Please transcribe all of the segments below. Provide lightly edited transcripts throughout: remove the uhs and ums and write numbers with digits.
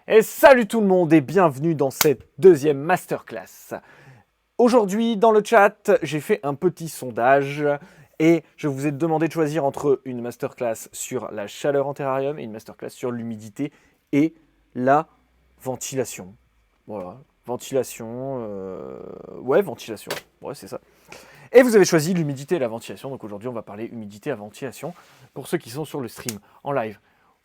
Et salut tout le monde et bienvenue dans cette deuxième masterclass. Aujourd'hui dans le chat, j'ai fait un petit sondage et je vous ai demandé de choisir entre une masterclass sur la chaleur en terrarium et une masterclass sur l'humidité et la ventilation. Voilà, ventilation, ventilation, ouais c'est ça. Et vous avez choisi l'humidité et la ventilation, donc aujourd'hui on va parler humidité et ventilation pour ceux qui sont sur le stream en live.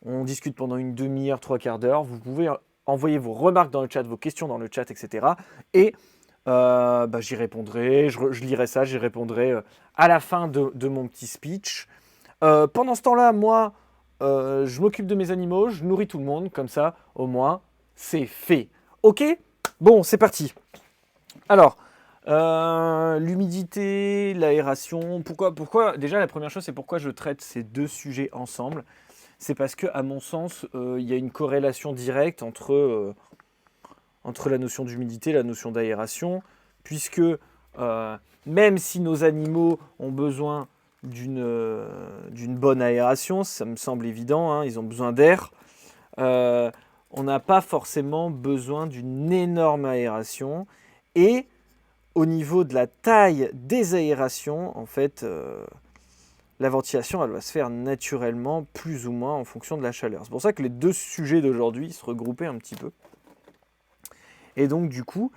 On discute pendant une demi-heure, trois quarts d'heure. Vous pouvez envoyer vos remarques dans le chat, vos questions dans le chat, etc. Et j'y répondrai, je lirai ça, j'y répondrai à la fin de mon petit speech. Pendant ce temps-là, moi, je m'occupe de mes animaux, je nourris tout le monde, comme ça, au moins, c'est fait. Ok? Bon, c'est parti. Alors, l'humidité, l'aération, pourquoi, déjà la première chose, c'est pourquoi je traite ces deux sujets ensemble. C'est parce que, à mon sens, il y a une corrélation directe entre la notion d'humidité et la notion d'aération, puisque même si nos animaux ont besoin d'une bonne aération, ça me semble évident, hein, ils ont besoin d'air, on n'a pas forcément besoin d'une énorme aération. Et au niveau de la taille des aérations, en fait, la ventilation, elle va se faire naturellement, plus ou moins, en fonction de la chaleur. C'est pour ça que les deux sujets d'aujourd'hui se regroupaient un petit peu. Et donc, du coup,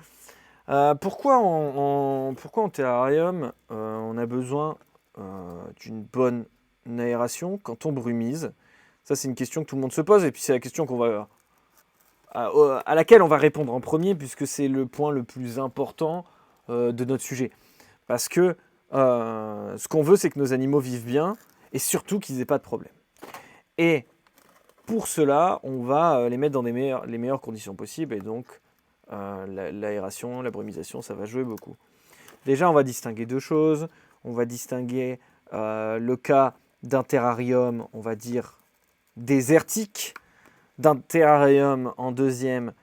pourquoi en terrarium, on a besoin d'une bonne aération quand on brumise? Ça, c'est une question que tout le monde se pose, et puis c'est la question à laquelle on va répondre en premier, puisque c'est le point le plus important de notre sujet. Parce que ce qu'on veut, c'est que nos animaux vivent bien, et surtout qu'ils n'aient pas de problème. Et pour cela, on va les mettre dans les meilleures conditions possibles, et donc l'aération, la brumisation, ça va jouer beaucoup. Déjà, on va distinguer deux choses. On va distinguer le cas d'un terrarium, on va dire, désertique, d'un terrarium en deuxième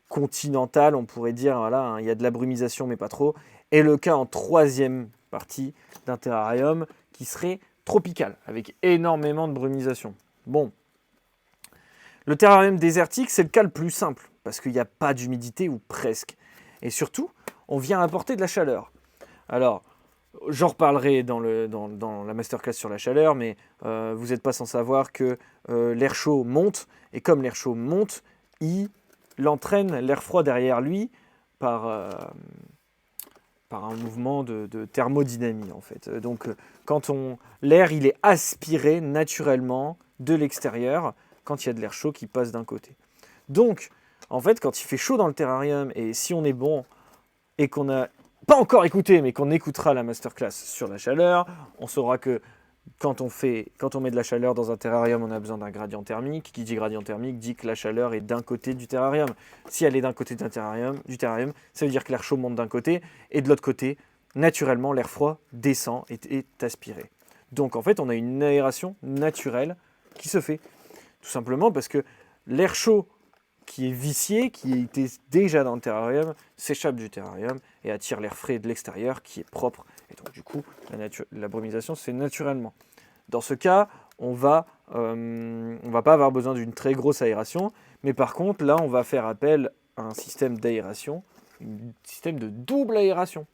continental, on pourrait dire, voilà, hein, il y a de la brumisation, mais pas trop, et le cas en troisième partie d'un terrarium qui serait tropical, avec énormément de brumisation. Bon, le terrarium désertique, c'est le cas le plus simple, parce qu'il n'y a pas d'humidité, ou presque. Et surtout, on vient apporter de la chaleur. Alors, j'en reparlerai dans la masterclass sur la chaleur, mais vous n'êtes pas sans savoir que l'air chaud monte, et comme l'air chaud monte, il entraîne l'air froid derrière lui par un mouvement de thermodynamie, en fait. Donc, l'air, il est aspiré naturellement de l'extérieur quand il y a de l'air chaud qui passe d'un côté. Donc, en fait, quand il fait chaud dans le terrarium, et si on est bon et qu'on n'a pas encore écouté, mais qu'on écoutera la masterclass sur la chaleur, on saura que quand on met de la chaleur dans un terrarium, on a besoin d'un gradient thermique. Qui dit gradient thermique dit que la chaleur est d'un côté du terrarium. Si elle est d'un côté du terrarium, ça veut dire que l'air chaud monte d'un côté, et de l'autre côté, naturellement, l'air froid descend et est aspiré. Donc en fait, on a une aération naturelle qui se fait. Tout simplement parce que l'air chaud qui est vicié, qui était déjà dans le terrarium, s'échappe du terrarium et attire l'air frais de l'extérieur qui est propre. Et donc du coup, la brumisation, c'est naturellement. Dans ce cas, on va pas avoir besoin d'une très grosse aération, mais par contre, là, on va faire appel à un système d'aération, un système de double aération.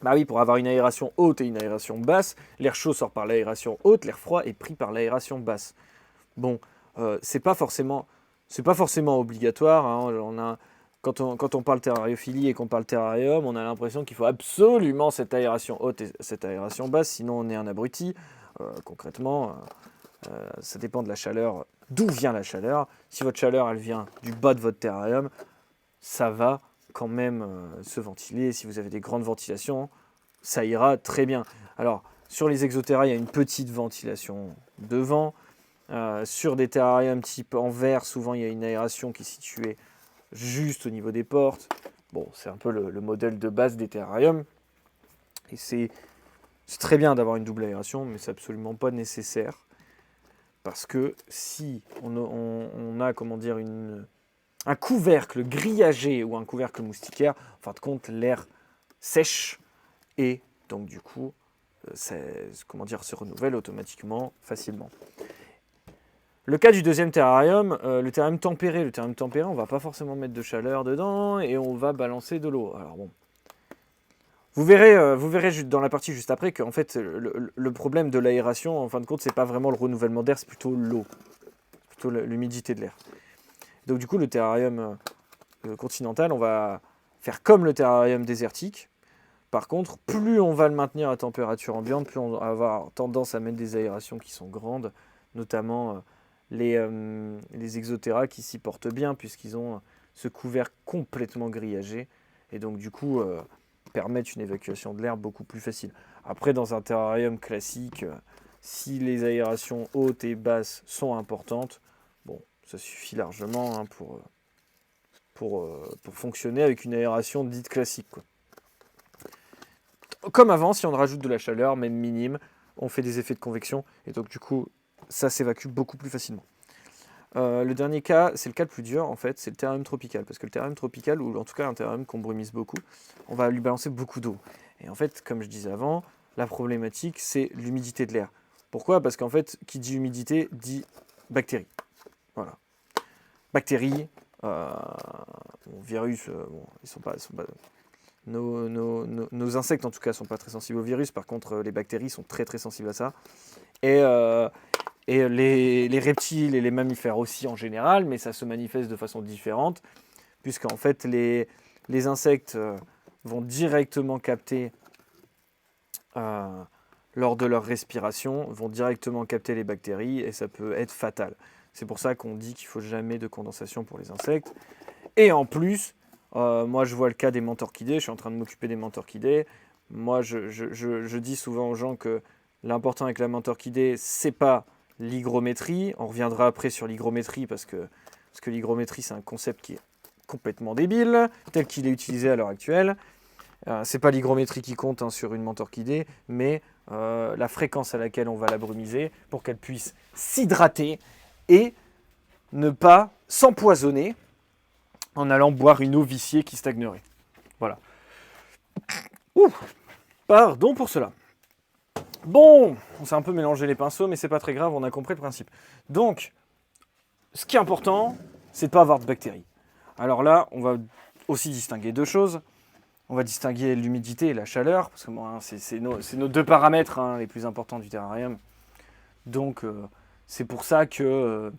Bah oui, pour avoir une aération haute et une aération basse, l'air chaud sort par l'aération haute, l'air froid est pris par l'aération basse. Bon, c'est pas forcément obligatoire. Hein. Quand on parle terrariophilie et qu'on parle terrarium, on a l'impression qu'il faut absolument cette aération haute et cette aération basse, sinon on est un abruti. Concrètement, ça dépend de la chaleur, d'où vient la chaleur. Si votre chaleur, elle vient du bas de votre terrarium, ça va quand même se ventiler. Si vous avez des grandes ventilations, ça ira très bien. Alors, sur les exoterra, il y a une petite ventilation devant. Sur des terrariums type en verre, souvent il y a une aération qui est située juste au niveau des portes. Bon, c'est un peu le modèle de base des terrariums. Et c'est très bien d'avoir une double aération, mais c'est absolument pas nécessaire. Parce que si on a comment dire, un couvercle grillagé ou un couvercle moustiquaire, en fin de compte, l'air sèche et donc du coup, se renouvelle automatiquement, facilement. Le cas du deuxième terrarium, le terrarium tempéré. Le terrarium tempéré, on va pas forcément mettre de chaleur dedans et on va balancer de l'eau. Alors bon, vous verrez dans la partie juste après qu'en fait, le problème de l'aération, en fin de compte, c'est pas vraiment le renouvellement d'air, c'est plutôt l'eau, plutôt l'humidité de l'air. Donc du coup, le terrarium continental, on va faire comme le terrarium désertique. Par contre, plus on va le maintenir à température ambiante, plus on va avoir tendance à mettre des aérations qui sont grandes, notamment les exothéra qui s'y portent bien puisqu'ils ont ce couvert complètement grillagé et donc du coup permettent une évacuation de l'air beaucoup plus facile. Après, dans un terrarium classique, si les aérations hautes et basses sont importantes, bon, ça suffit largement hein, pour fonctionner avec une aération dite classique, quoi. Comme avant, si on rajoute de la chaleur, même minime, on fait des effets de convection et donc du coup, ça s'évacue beaucoup plus facilement. Le dernier cas, c'est le cas le plus dur en fait, c'est le terrarium tropical. Parce que le terrarium tropical, ou en tout cas un terrarium qu'on brumise beaucoup, on va lui balancer beaucoup d'eau. Et en fait, comme je disais avant, la problématique, c'est l'humidité de l'air. Pourquoi ? Parce qu'en fait, qui dit humidité, dit bactéries. Voilà. Bactéries, virus, bon, ils sont pas nos insectes en tout cas ne sont pas très sensibles au virus, par contre les bactéries sont très très sensibles à ça. Et les reptiles et les mammifères aussi en général, mais ça se manifeste de façon différente, puisqu'en fait les insectes vont directement capter, lors de leur respiration, vont directement capter les bactéries et ça peut être fatal. C'est pour ça qu'on dit qu'il ne faut jamais de condensation pour les insectes. Et en plus, moi je vois le cas des mentorchidés, je suis en train de m'occuper des mentorchidés. Moi je dis souvent aux gens que l'important avec la mentorchidée, c'est pas l'hygrométrie. On reviendra après sur l'hygrométrie parce que l'hygrométrie c'est un concept qui est complètement débile, tel qu'il est utilisé à l'heure actuelle. C'est pas l'hygrométrie qui compte hein, sur une mentorchidée, mais la fréquence à laquelle on va la brumiser pour qu'elle puisse s'hydrater et ne pas s'empoisonner en allant boire une eau viciée qui stagnerait. Voilà. Ouh, pardon pour cela. Bon, on s'est un peu mélangé les pinceaux, mais c'est pas très grave, on a compris le principe. Donc, ce qui est important, c'est de ne pas avoir de bactéries. Alors là, on va aussi distinguer deux choses. On va distinguer l'humidité et la chaleur, parce que bon, hein, c'est nos deux paramètres hein, les plus importants du terrarium. Donc, c'est pour ça qu'on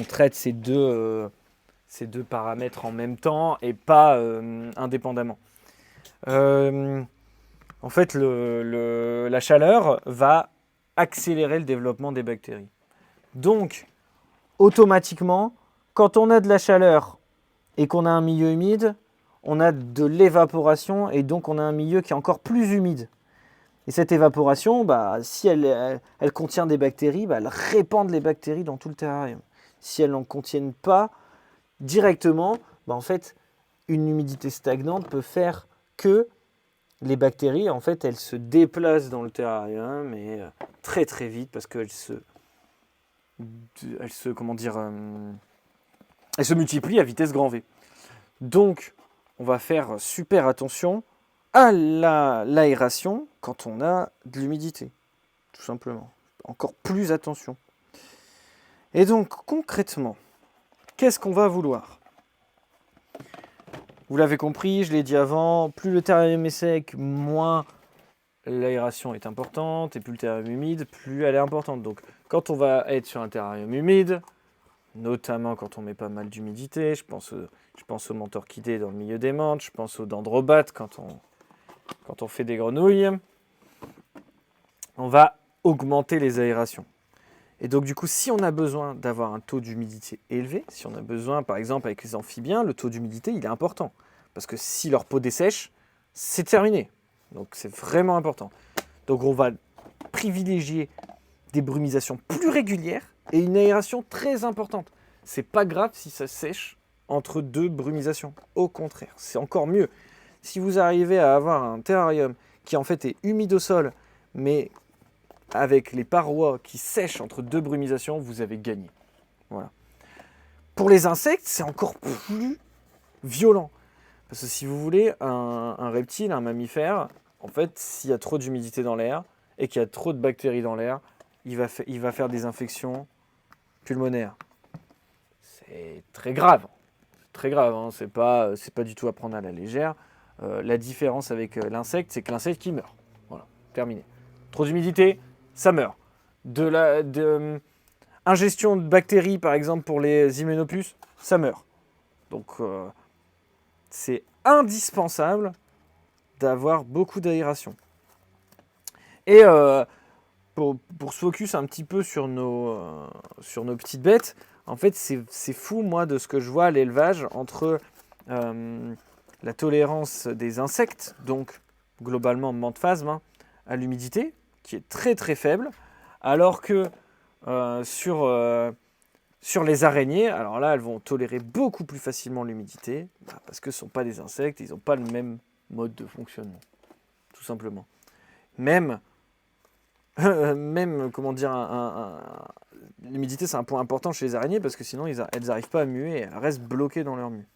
traite ces deux paramètres en même temps et pas indépendamment. En fait, la chaleur va accélérer le développement des bactéries. Donc, automatiquement, quand on a de la chaleur et qu'on a un milieu humide, on a de l'évaporation et donc on a un milieu qui est encore plus humide. Et cette évaporation, si elle contient des bactéries, elle répand les bactéries dans tout le terrarium. Si elles n'en contiennent pas directement, en fait, une humidité stagnante peut faire que les bactéries, en fait, elles se déplacent dans le terrarium, mais très très vite parce qu'elles se multiplient à vitesse grand V. Donc, on va faire super attention à l'aération quand on a de l'humidité, tout simplement. Encore plus attention. Et donc, concrètement, qu'est-ce qu'on va vouloir ? Vous l'avez compris, je l'ai dit avant, plus le terrarium est sec, moins l'aération est importante, et plus le terrarium est humide, plus elle est importante. Donc, quand on va être sur un terrarium humide, notamment quand on met pas mal d'humidité, je pense aux mentorchidés dans le milieu des menthes, je pense aux dendrobates quand on fait des grenouilles, on va augmenter les aérations. Et donc du coup, si on a besoin d'avoir un taux d'humidité élevé, si on a besoin, par exemple avec les amphibiens, le taux d'humidité il est important. Parce que si leur peau dessèche, c'est terminé. Donc c'est vraiment important. Donc on va privilégier des brumisations plus régulières et une aération très importante. C'est pas grave si ça sèche entre deux brumisations. Au contraire, c'est encore mieux. Si vous arrivez à avoir un terrarium qui en fait est humide au sol, mais avec les parois qui sèchent entre deux brumisations, vous avez gagné. Voilà. Pour les insectes, c'est encore plus violent. Parce que si vous voulez, un reptile, un mammifère, en fait, s'il y a trop d'humidité dans l'air et qu'il y a trop de bactéries dans l'air, il va faire des infections pulmonaires. C'est très grave. Très grave, hein. C'est pas du tout à prendre à la légère. La différence avec l'insecte, c'est que l'insecte qui meurt. Voilà, terminé. Trop d'humidité, ça meurt. Ingestion de bactéries, par exemple, pour les hyménopuces, ça meurt. Donc, c'est indispensable d'avoir beaucoup d'aération. Et pour se focus un petit peu sur nos petites bêtes, en fait, c'est fou, moi, de ce que je vois à l'élevage entre la tolérance des insectes, donc globalement menthe-phasme, hein, à l'humidité, qui est très très faible, alors que sur les araignées, alors là, elles vont tolérer beaucoup plus facilement l'humidité, parce que ce ne sont pas des insectes, ils n'ont pas le même mode de fonctionnement, tout simplement. Même comment dire, l'humidité, c'est un point important chez les araignées, parce que sinon, elles n'arrivent pas à muer, et elles restent bloquées dans leur mue.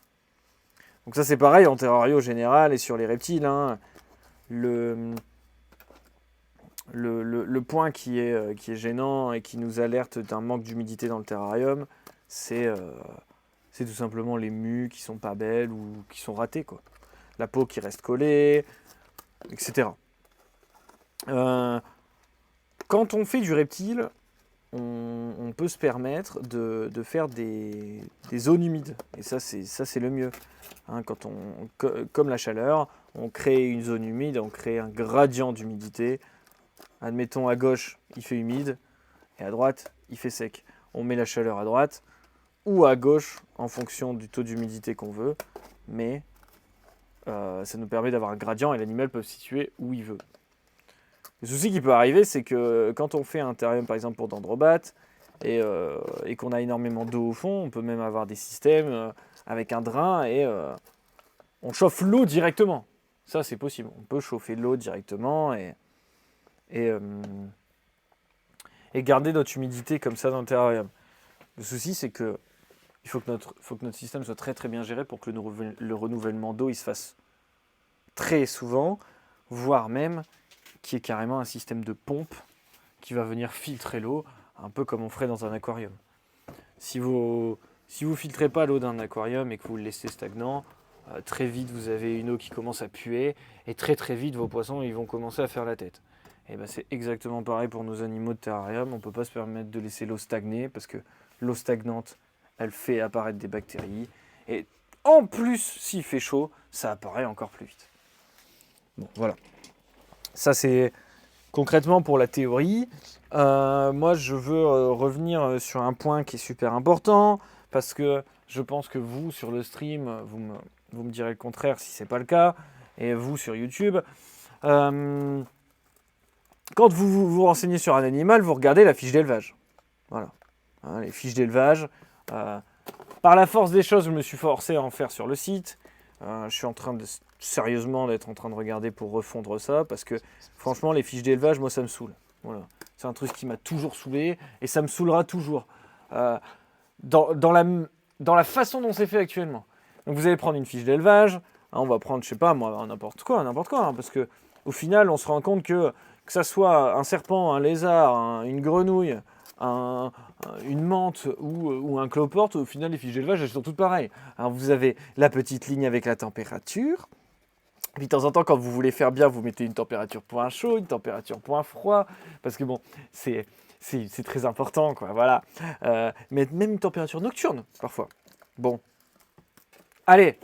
Donc ça, c'est pareil en terrario général et sur les reptiles, hein. Le point qui est gênant et qui nous alerte d'un manque d'humidité dans le terrarium, c'est tout simplement les mues qui sont pas belles ou qui sont ratées, quoi. La peau qui reste collée, etc. Quand on fait du reptile, on peut se permettre de faire des zones humides. Et ça, c'est le mieux. Hein, comme la chaleur, on crée une zone humide, on crée un gradient d'humidité. Admettons, à gauche, il fait humide, et à droite, il fait sec. On met la chaleur à droite, ou à gauche, en fonction du taux d'humidité qu'on veut, mais ça nous permet d'avoir un gradient, et l'animal peut se situer où il veut. Le souci qui peut arriver, c'est que quand on fait un terrarium, par exemple, pour dendrobates, et qu'on a énormément d'eau au fond, on peut même avoir des systèmes avec un drain, et on chauffe l'eau directement. Ça, c'est possible. On peut chauffer l'eau directement, et garder notre humidité comme ça dans le terrarium. Le souci, c'est que il faut que notre système soit très très bien géré pour que le renouvellement d'eau il se fasse très souvent, voire même qu'il y ait carrément un système de pompe qui va venir filtrer l'eau, un peu comme on ferait dans un aquarium. Si vous filtrez pas l'eau d'un aquarium et que vous le laissez stagnant, très vite vous avez une eau qui commence à puer, et très très vite vos poissons ils vont commencer à faire la tête. Et ben c'est exactement pareil pour nos animaux de terrarium. On ne peut pas se permettre de laisser l'eau stagner, parce que l'eau stagnante, elle fait apparaître des bactéries. Et en plus, s'il fait chaud, ça apparaît encore plus vite. Bon, voilà. Ça, c'est concrètement pour la théorie. Moi, je veux revenir sur un point qui est super important, parce que je pense que vous, sur le stream, vous me direz le contraire si ce n'est pas le cas, et vous, sur YouTube, quand vous vous renseignez sur un animal, vous regardez la fiche d'élevage. Voilà. Hein, les fiches d'élevage. Par la force des choses, je me suis forcé à en faire sur le site. Je suis en train sérieusement d'être en train de regarder pour refondre ça, parce que franchement, les fiches d'élevage, moi, ça me saoule. Voilà. C'est un truc qui m'a toujours saoulé, et ça me saoulera toujours. Dans la façon dont c'est fait actuellement. Donc vous allez prendre une fiche d'élevage, hein, on va prendre, je sais pas moi, n'importe quoi, hein, parce que au final, on se rend compte que ça soit un serpent, un lézard, une grenouille, une menthe ou un cloporte, au final, les fiches d'élevage, elles sont toutes pareilles. Alors, vous avez la petite ligne avec la température. Puis, de temps en temps, quand vous voulez faire bien, vous mettez une température point chaud, une température point froid. Parce que bon, c'est très important, quoi. Voilà. Mais même une température nocturne, parfois. Bon. Allez.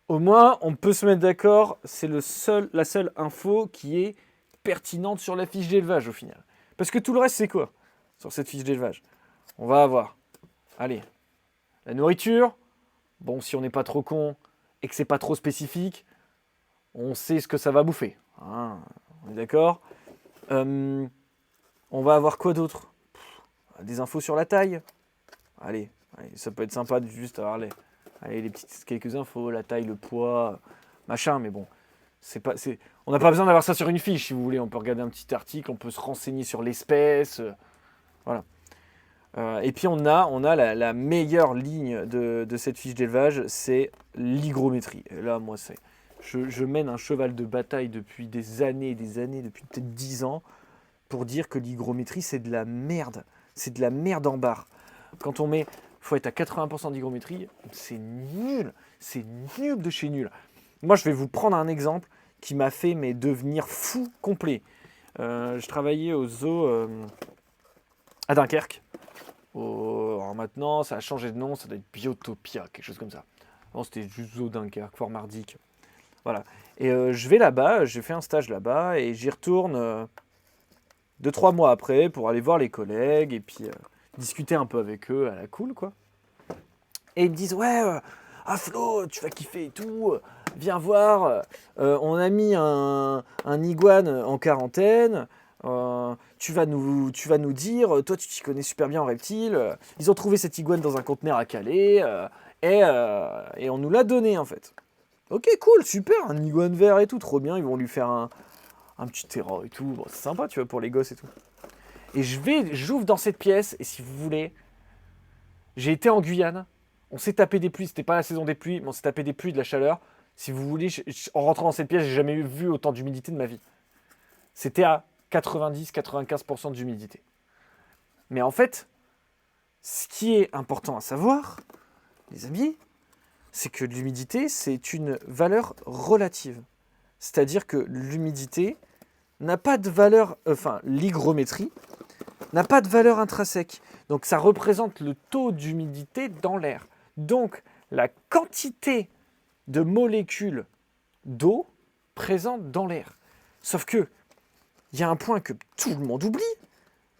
Au moins, on peut se mettre d'accord. C'est la seule info qui est pertinente sur la fiche d'élevage, au final. Parce que tout le reste, c'est quoi sur cette fiche d'élevage? On va avoir, allez, la nourriture. Bon, si on n'est pas trop con et que c'est pas trop spécifique, on sait ce que ça va bouffer. Hein, on est d'accord. On va avoir quoi d'autre? Des infos sur la taille. Allez, ça peut être sympa de juste avoir les petites quelques infos, la taille, le poids, machin, mais bon, on n'a pas besoin d'avoir ça sur une fiche, si vous voulez. On peut regarder un petit article, on peut se renseigner sur l'espèce, voilà. Et puis on a la meilleure ligne de cette fiche d'élevage, c'est l'hygrométrie. Et là, moi, je mène un cheval de bataille depuis des années, depuis peut-être 10 ans, pour dire que l'hygrométrie, c'est de la merde. C'est de la merde en barre. Quand on met, faut être à 80% d'hygrométrie, c'est nul. C'est nul de chez nul. Moi, je vais vous prendre un exemple qui m'a fait devenir fou complet. Je travaillais au zoo à Dunkerque. Alors maintenant, ça a changé de nom, ça doit être Biotopia, quelque chose comme ça. Avant, c'était juste zoo Dunkerque, Fort Mardic. Voilà. Et je vais là-bas, j'ai fait un stage là-bas, et j'y retourne 2-3 mois après pour aller voir les collègues, et puis discuter un peu avec eux à la cool, quoi. Et ils me disent, ouais, Flo, tu vas kiffer et tout, viens voir, on a mis un iguane en quarantaine, tu vas nous dire, toi tu t'y connais super bien en reptiles, ils ont trouvé cette iguane dans un conteneur à Calais, et on nous l'a donné en fait. Ok, cool, super, un iguane vert et tout, trop bien, ils vont lui faire un petit terrain et tout, bon, c'est sympa, tu vois, pour les gosses et tout. Et j'ouvre dans cette pièce, et si vous voulez, j'ai été en Guyane, on s'est tapé des pluies, c'était pas la saison des pluies, mais on s'est tapé des pluies, de la chaleur. Si vous voulez, en rentrant dans cette pièce, j'ai jamais vu autant d'humidité de ma vie. C'était à 90-95% d'humidité. Mais en fait, ce qui est important à savoir, les amis, c'est que l'humidité, c'est une valeur relative. C'est-à-dire que l'humidité n'a pas de valeur, l'hygrométrie n'a pas de valeur intrinsèque. Donc ça représente le taux d'humidité dans l'air. Donc la quantité de molécules d'eau présentes dans l'air. Sauf que il y a un point que tout le monde oublie,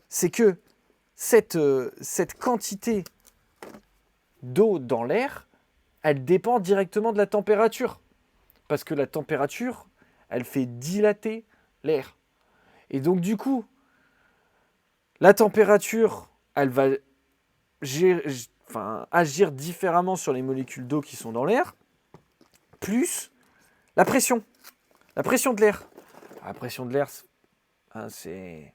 c'est que cette quantité d'eau dans l'air, elle dépend directement de la température. Parce que la température, elle fait dilater l'air. Et donc du coup, la température, elle va agir différemment sur les molécules d'eau qui sont dans l'air, plus la pression de l'air. La pression de l'air, c'est...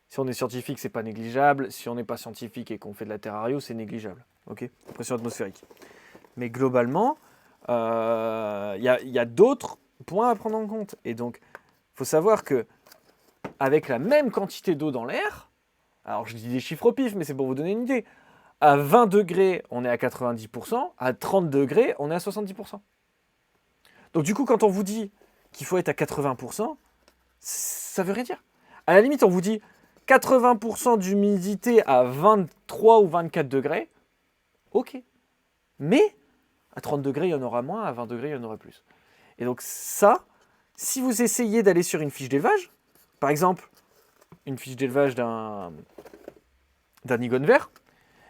Si on est scientifique, c'est pas négligeable. Si on n'est pas scientifique et qu'on fait de la terrario, c'est négligeable. Ok, pression atmosphérique. Mais globalement, y a d'autres points à prendre en compte. Et donc, il faut savoir que avec la même quantité d'eau dans l'air, alors je dis des chiffres au pif, mais c'est pour vous donner une idée. À 20 degrés, on est à 90%. À 30 degrés, on est à 70%. Donc du coup, quand on vous dit qu'il faut être à 80%, ça veut rien dire. À la limite, on vous dit 80% d'humidité à 23 ou 24 degrés, ok. Mais à 30 degrés, il y en aura moins, à 20 degrés, il y en aura plus. Et donc ça, si vous essayez d'aller sur une fiche d'élevage, par exemple, une fiche d'élevage d'un iguane vert,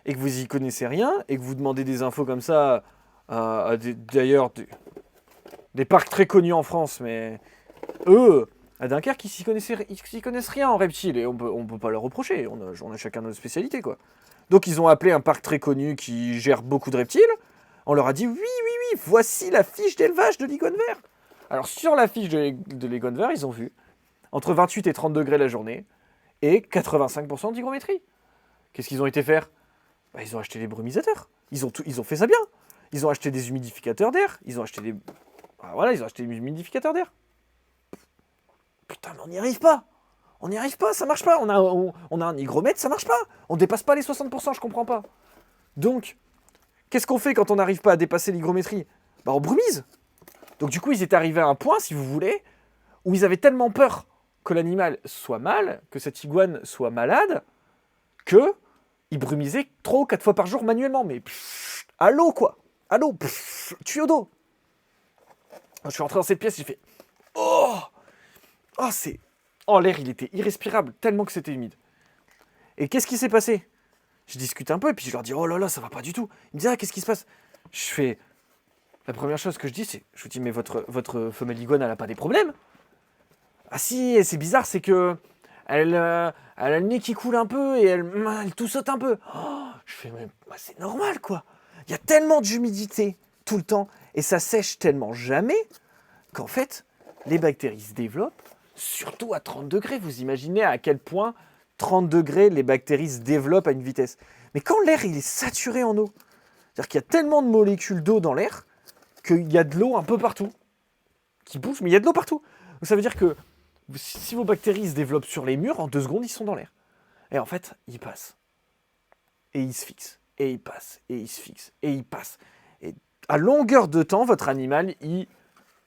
et que vous y connaissez rien, et que vous demandez des infos comme ça, d'ailleurs, des parcs très connus en France, mais eux, à Dunkerque, ils s'y connaissent rien en reptiles, et on peut pas leur reprocher, on a chacun notre spécialité, quoi. Donc ils ont appelé un parc très connu qui gère beaucoup de reptiles, on leur a dit, oui, voici la fiche d'élevage de l'iguane vert. Alors sur la fiche de l'iguane vert, ils ont vu entre 28 et 30 degrés la journée, et 85% d'hygrométrie. Qu'est-ce qu'ils ont été faire ? Ils ont acheté des brumisateurs. Ils ont fait ça bien. Ils ont acheté des humidificateurs d'air. Ils ont acheté des humidificateurs d'air. Putain, mais on n'y arrive pas. On n'y arrive pas, ça marche pas. On a un hygromètre, ça marche pas. On dépasse pas les 60%, je comprends pas. Donc, qu'est-ce qu'on fait quand on n'arrive pas à dépasser l'hygrométrie ? On brumise. Donc du coup, ils étaient arrivés à un point, si vous voulez, où ils avaient tellement peur que l'animal soit mal, que cette iguane soit malade, que ils brumisaient 3 ou 4 fois par jour manuellement. Mais à l'eau, quoi. À l'eau. Tuyau d'eau. Je suis rentré dans cette pièce, j'ai fait l'air, il était irrespirable, tellement que c'était humide. Et qu'est-ce qui s'est passé ? Je discute un peu, et puis je leur dis, oh là là, ça va pas du tout. Ils me disent, qu'est-ce qui se passe ? Je fais, la première chose que je dis, c'est, je vous dis, mais votre femelle iguane, elle a pas des problèmes ? Ah si, c'est bizarre, c'est que elle a le nez qui coule un peu, et elle tout saute un peu. Je fais, mais c'est normal, quoi. Il y a tellement d'humidité tout le temps, et ça sèche tellement jamais, qu'en fait, les bactéries se développent, surtout à 30 degrés. Vous imaginez à quel point 30 degrés, les bactéries se développent à une vitesse. Mais quand l'air il est saturé en eau, c'est-à-dire qu'il y a tellement de molécules d'eau dans l'air qu'il y a de l'eau un peu partout, qui bouge, mais il y a de l'eau partout. Donc ça veut dire que si vos bactéries se développent sur les murs, en 2 secondes, ils sont dans l'air. Et en fait, ils passent. Et ils se fixent. Et ils passent. Et ils se fixent. Et ils passent. Et à longueur de temps, votre animal, il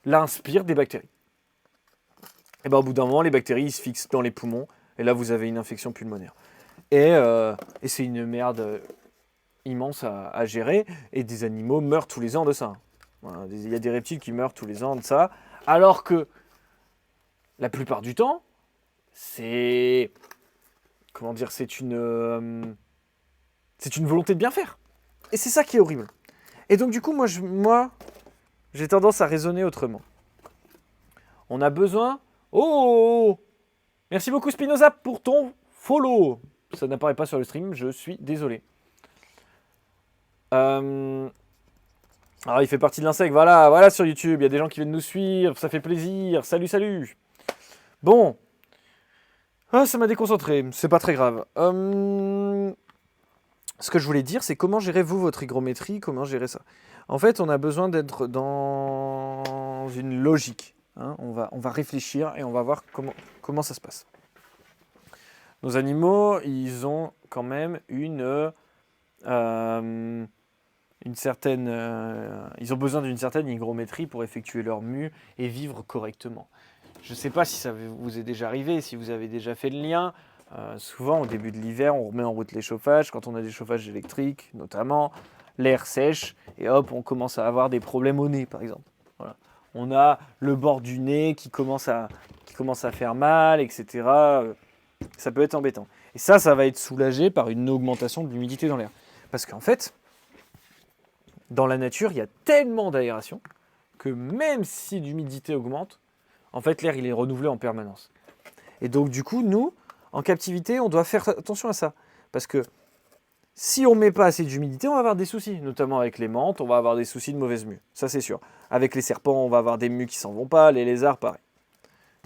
inspire des bactéries. Et bien, au bout d'un moment, les bactéries, ils se fixent dans les poumons. Et là, vous avez une infection pulmonaire. Et c'est une merde immense à gérer. Et des animaux meurent tous les ans de ça. Voilà, il y a des reptiles qui meurent tous les ans de ça. Alors que la plupart du temps, c'est... Comment dire, c'est une volonté de bien faire. Et c'est ça qui est horrible. Et donc du coup, moi, j'ai tendance à raisonner autrement. On a besoin... Oh, merci beaucoup Spinoza pour ton follow. Ça n'apparaît pas sur le stream, je suis désolé. Alors il fait partie de l'insecte, voilà sur YouTube, il y a des gens qui viennent nous suivre, ça fait plaisir. Salut. Bon. Ah, ça m'a déconcentré, c'est pas très grave. Ce que je voulais dire, c'est comment gérez-vous votre hygrométrie, comment gérer ça. En fait, on a besoin d'être dans une logique. Hein. On va réfléchir et on va voir comment ça se passe. Nos animaux, ils ont quand même une certaine... ils ont besoin d'une certaine hygrométrie pour effectuer leur mue et vivre correctement. Je ne sais pas si ça vous est déjà arrivé, si vous avez déjà fait le lien. Souvent, au début de l'hiver, on remet en route les chauffages. Quand on a des chauffages électriques, notamment, l'air sèche et hop, on commence à avoir des problèmes au nez, par exemple. Voilà. On a le bord du nez qui commence à faire mal, etc. Ça peut être embêtant. Et ça va être soulagé par une augmentation de l'humidité dans l'air. Parce qu'en fait, dans la nature, il y a tellement d'aération que même si l'humidité augmente, en fait, l'air, il est renouvelé en permanence. Et donc, du coup, nous, en captivité, on doit faire attention à ça. Parce que si on ne met pas assez d'humidité, on va avoir des soucis. Notamment avec les menthes, on va avoir des soucis de mauvaise mue. Ça, c'est sûr. Avec les serpents, on va avoir des mues qui s'en vont pas. Les lézards, pareil.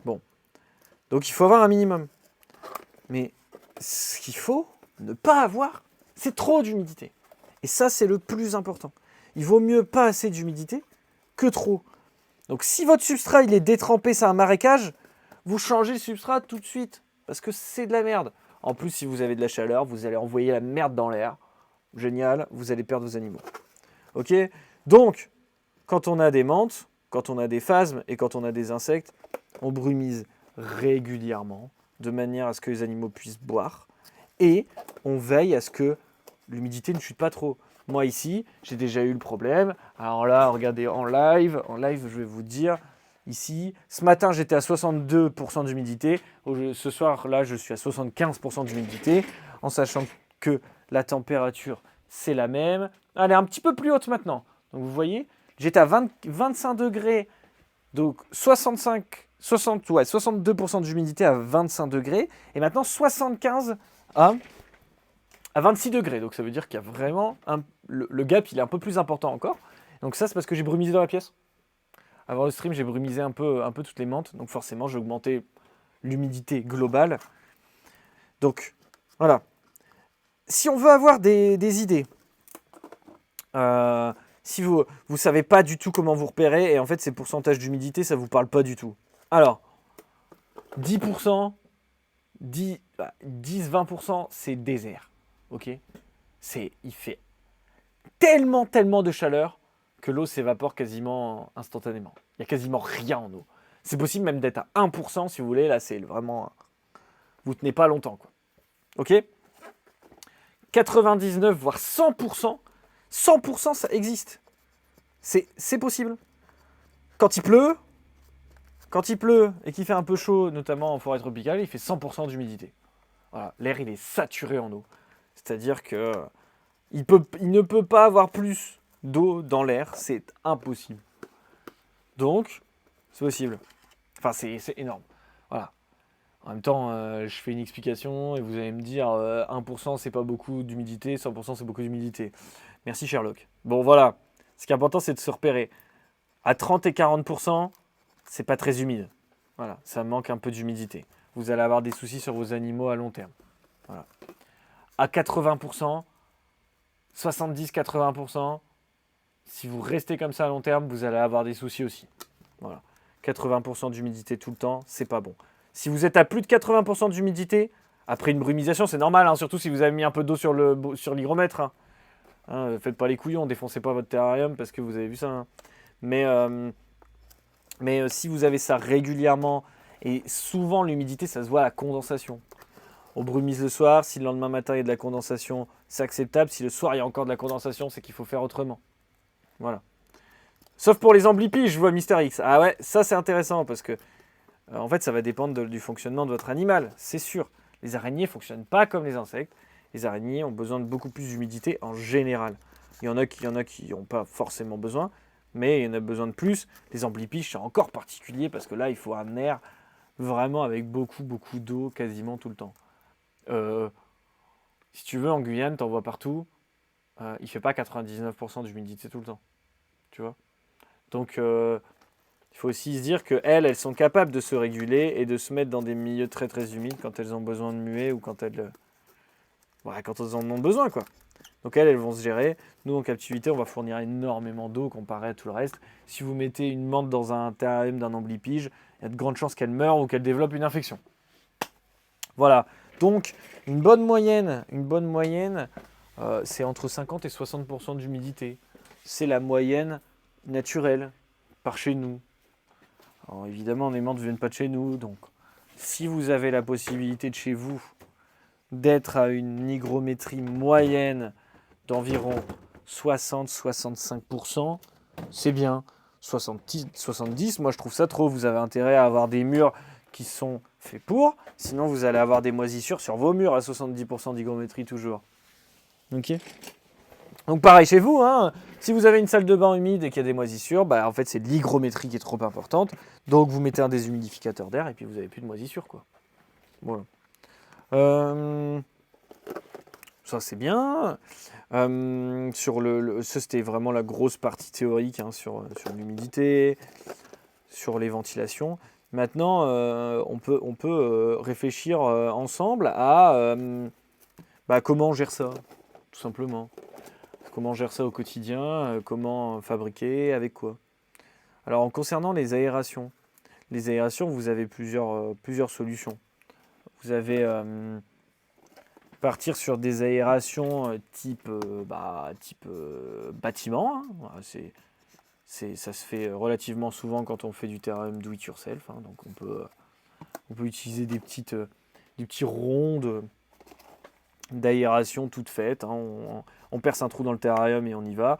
Bon. Donc, il faut avoir un minimum. Mais ce qu'il faut ne pas avoir, c'est trop d'humidité. Et ça, c'est le plus important. Il vaut mieux pas assez d'humidité que trop. Donc si votre substrat il est détrempé, c'est un marécage, vous changez le substrat tout de suite. Parce que c'est de la merde. En plus, si vous avez de la chaleur, vous allez envoyer la merde dans l'air. Génial, vous allez perdre vos animaux. Ok ? Donc, quand on a des menthes, quand on a des phasmes et quand on a des insectes, on brumise régulièrement de manière à ce que les animaux puissent boire. Et on veille à ce que l'humidité ne chute pas trop. Moi ici, j'ai déjà eu le problème. Alors là, regardez en live, je vais vous dire, ici, ce matin j'étais à 62% d'humidité. Ce soir, là, je suis à 75% d'humidité, en sachant que la température, c'est la même. Elle est un petit peu plus haute maintenant. Donc vous voyez, j'étais à 25 degrés, donc 62% d'humidité à 25 degrés, et maintenant 75 à 26 degrés. Donc ça veut dire qu'il y a vraiment le gap, il est un peu plus important encore. Donc ça, c'est parce que j'ai brumisé dans la pièce. Avant le stream, j'ai brumisé un peu toutes les menthes. Donc forcément, j'ai augmenté l'humidité globale. Donc voilà. Si on veut avoir des idées, si vous ne savez pas du tout comment vous repérer, et en fait ces pourcentages d'humidité, ça ne vous parle pas du tout. Alors, 10%, 10-20%, c'est désert. Ok ? Il fait tellement de chaleur que l'eau s'évapore quasiment instantanément. Il n'y a quasiment rien en eau. C'est possible même d'être à 1% si vous voulez. Là, c'est vraiment... Vous tenez pas longtemps, quoi. Ok ? 99, voire 100%, 100% ça existe. C'est possible. Quand il pleut et qu'il fait un peu chaud, notamment en forêt tropicale, il fait 100% d'humidité. Voilà, l'air, il est saturé en eau. C'est-à-dire que il ne peut pas avoir plus d'eau dans l'air, c'est impossible. Donc, c'est possible. Enfin, c'est énorme. Voilà. En même temps, je fais une explication et vous allez me dire 1% c'est pas beaucoup d'humidité, 100% c'est beaucoup d'humidité. Merci Sherlock. Bon, voilà. Ce qui est important, c'est de se repérer. À 30 et 40%, c'est pas très humide. Voilà, ça manque un peu d'humidité. Vous allez avoir des soucis sur vos animaux à long terme. Voilà. À 80%, 70-80%, si vous restez comme ça à long terme, vous allez avoir des soucis aussi. Voilà. 80% d'humidité tout le temps, c'est pas bon. Si vous êtes à plus de 80% d'humidité, après une brumisation, c'est normal, hein, surtout si vous avez mis un peu d'eau sur l'hygromètre. Faites pas les couillons, défoncez pas votre terrarium parce que vous avez vu ça. Hein. Mais si vous avez ça régulièrement, et souvent l'humidité, ça se voit à la condensation. On brumise le soir, si le lendemain matin il y a de la condensation, c'est acceptable. Si le soir il y a encore de la condensation, c'est qu'il faut faire autrement. Voilà. Sauf pour les amblipiges, je vois Mister X. Ah ouais, ça c'est intéressant parce que en fait ça va dépendre du fonctionnement de votre animal, c'est sûr. Les araignées ne fonctionnent pas comme les insectes. Les araignées ont besoin de beaucoup plus d'humidité en général. Il y en a qui n'ont pas forcément besoin, mais il y en a besoin de plus. Les amblipiges, c'est encore particulier parce que là, il faut un air vraiment avec beaucoup d'eau quasiment tout le temps. Si tu veux, en Guyane, t'en vois partout. Il ne fait pas 99% d'humidité tout le temps. Tu vois. Donc, il faut aussi se dire qu'elles sont capables de se réguler et de se mettre dans des milieux très très humides quand elles ont besoin de muer ou quand elles en ont besoin, quoi. Donc elles vont se gérer. Nous, en captivité, on va fournir énormément d'eau comparé à tout le reste. Si vous mettez une mante dans un terrarium d'un amblipige, il y a de grandes chances qu'elle meure ou qu'elle développe une infection. Voilà. Donc, une bonne moyenne, c'est entre 50 et 60% d'humidité. C'est la moyenne naturelle, par chez nous. Alors évidemment, les menthes ne viennent pas de chez nous. Donc, si vous avez la possibilité de chez vous d'être à une hygrométrie moyenne d'environ 60-65%, c'est bien. 70, moi je trouve ça trop. Vous avez intérêt à avoir des murs qui sont faits pour, sinon vous allez avoir des moisissures sur vos murs à 70% d'hygrométrie toujours. Ok. Donc pareil chez vous, hein, si vous avez une salle de bain humide et qu'il y a des moisissures, en fait c'est l'hygrométrie qui est trop importante. Donc vous mettez un déshumidificateur d'air et puis vous n'avez plus de moisissures, quoi. Voilà. Ça c'est bien. Ça c'était vraiment la grosse partie théorique, hein, sur l'humidité, sur les ventilations. Maintenant, on peut réfléchir ensemble à comment on gère ça, tout simplement. Comment on gère ça au quotidien, comment fabriquer, avec quoi. Alors en concernant les aérations, vous avez plusieurs solutions. Vous avez partir sur des aérations type bâtiment. Hein. Voilà, ça se fait relativement souvent quand on fait du terrarium do it yourself. Hein. Donc on peut utiliser des petits ronds d'aération toutes faites. Hein. On perce un trou dans le terrarium et on y va.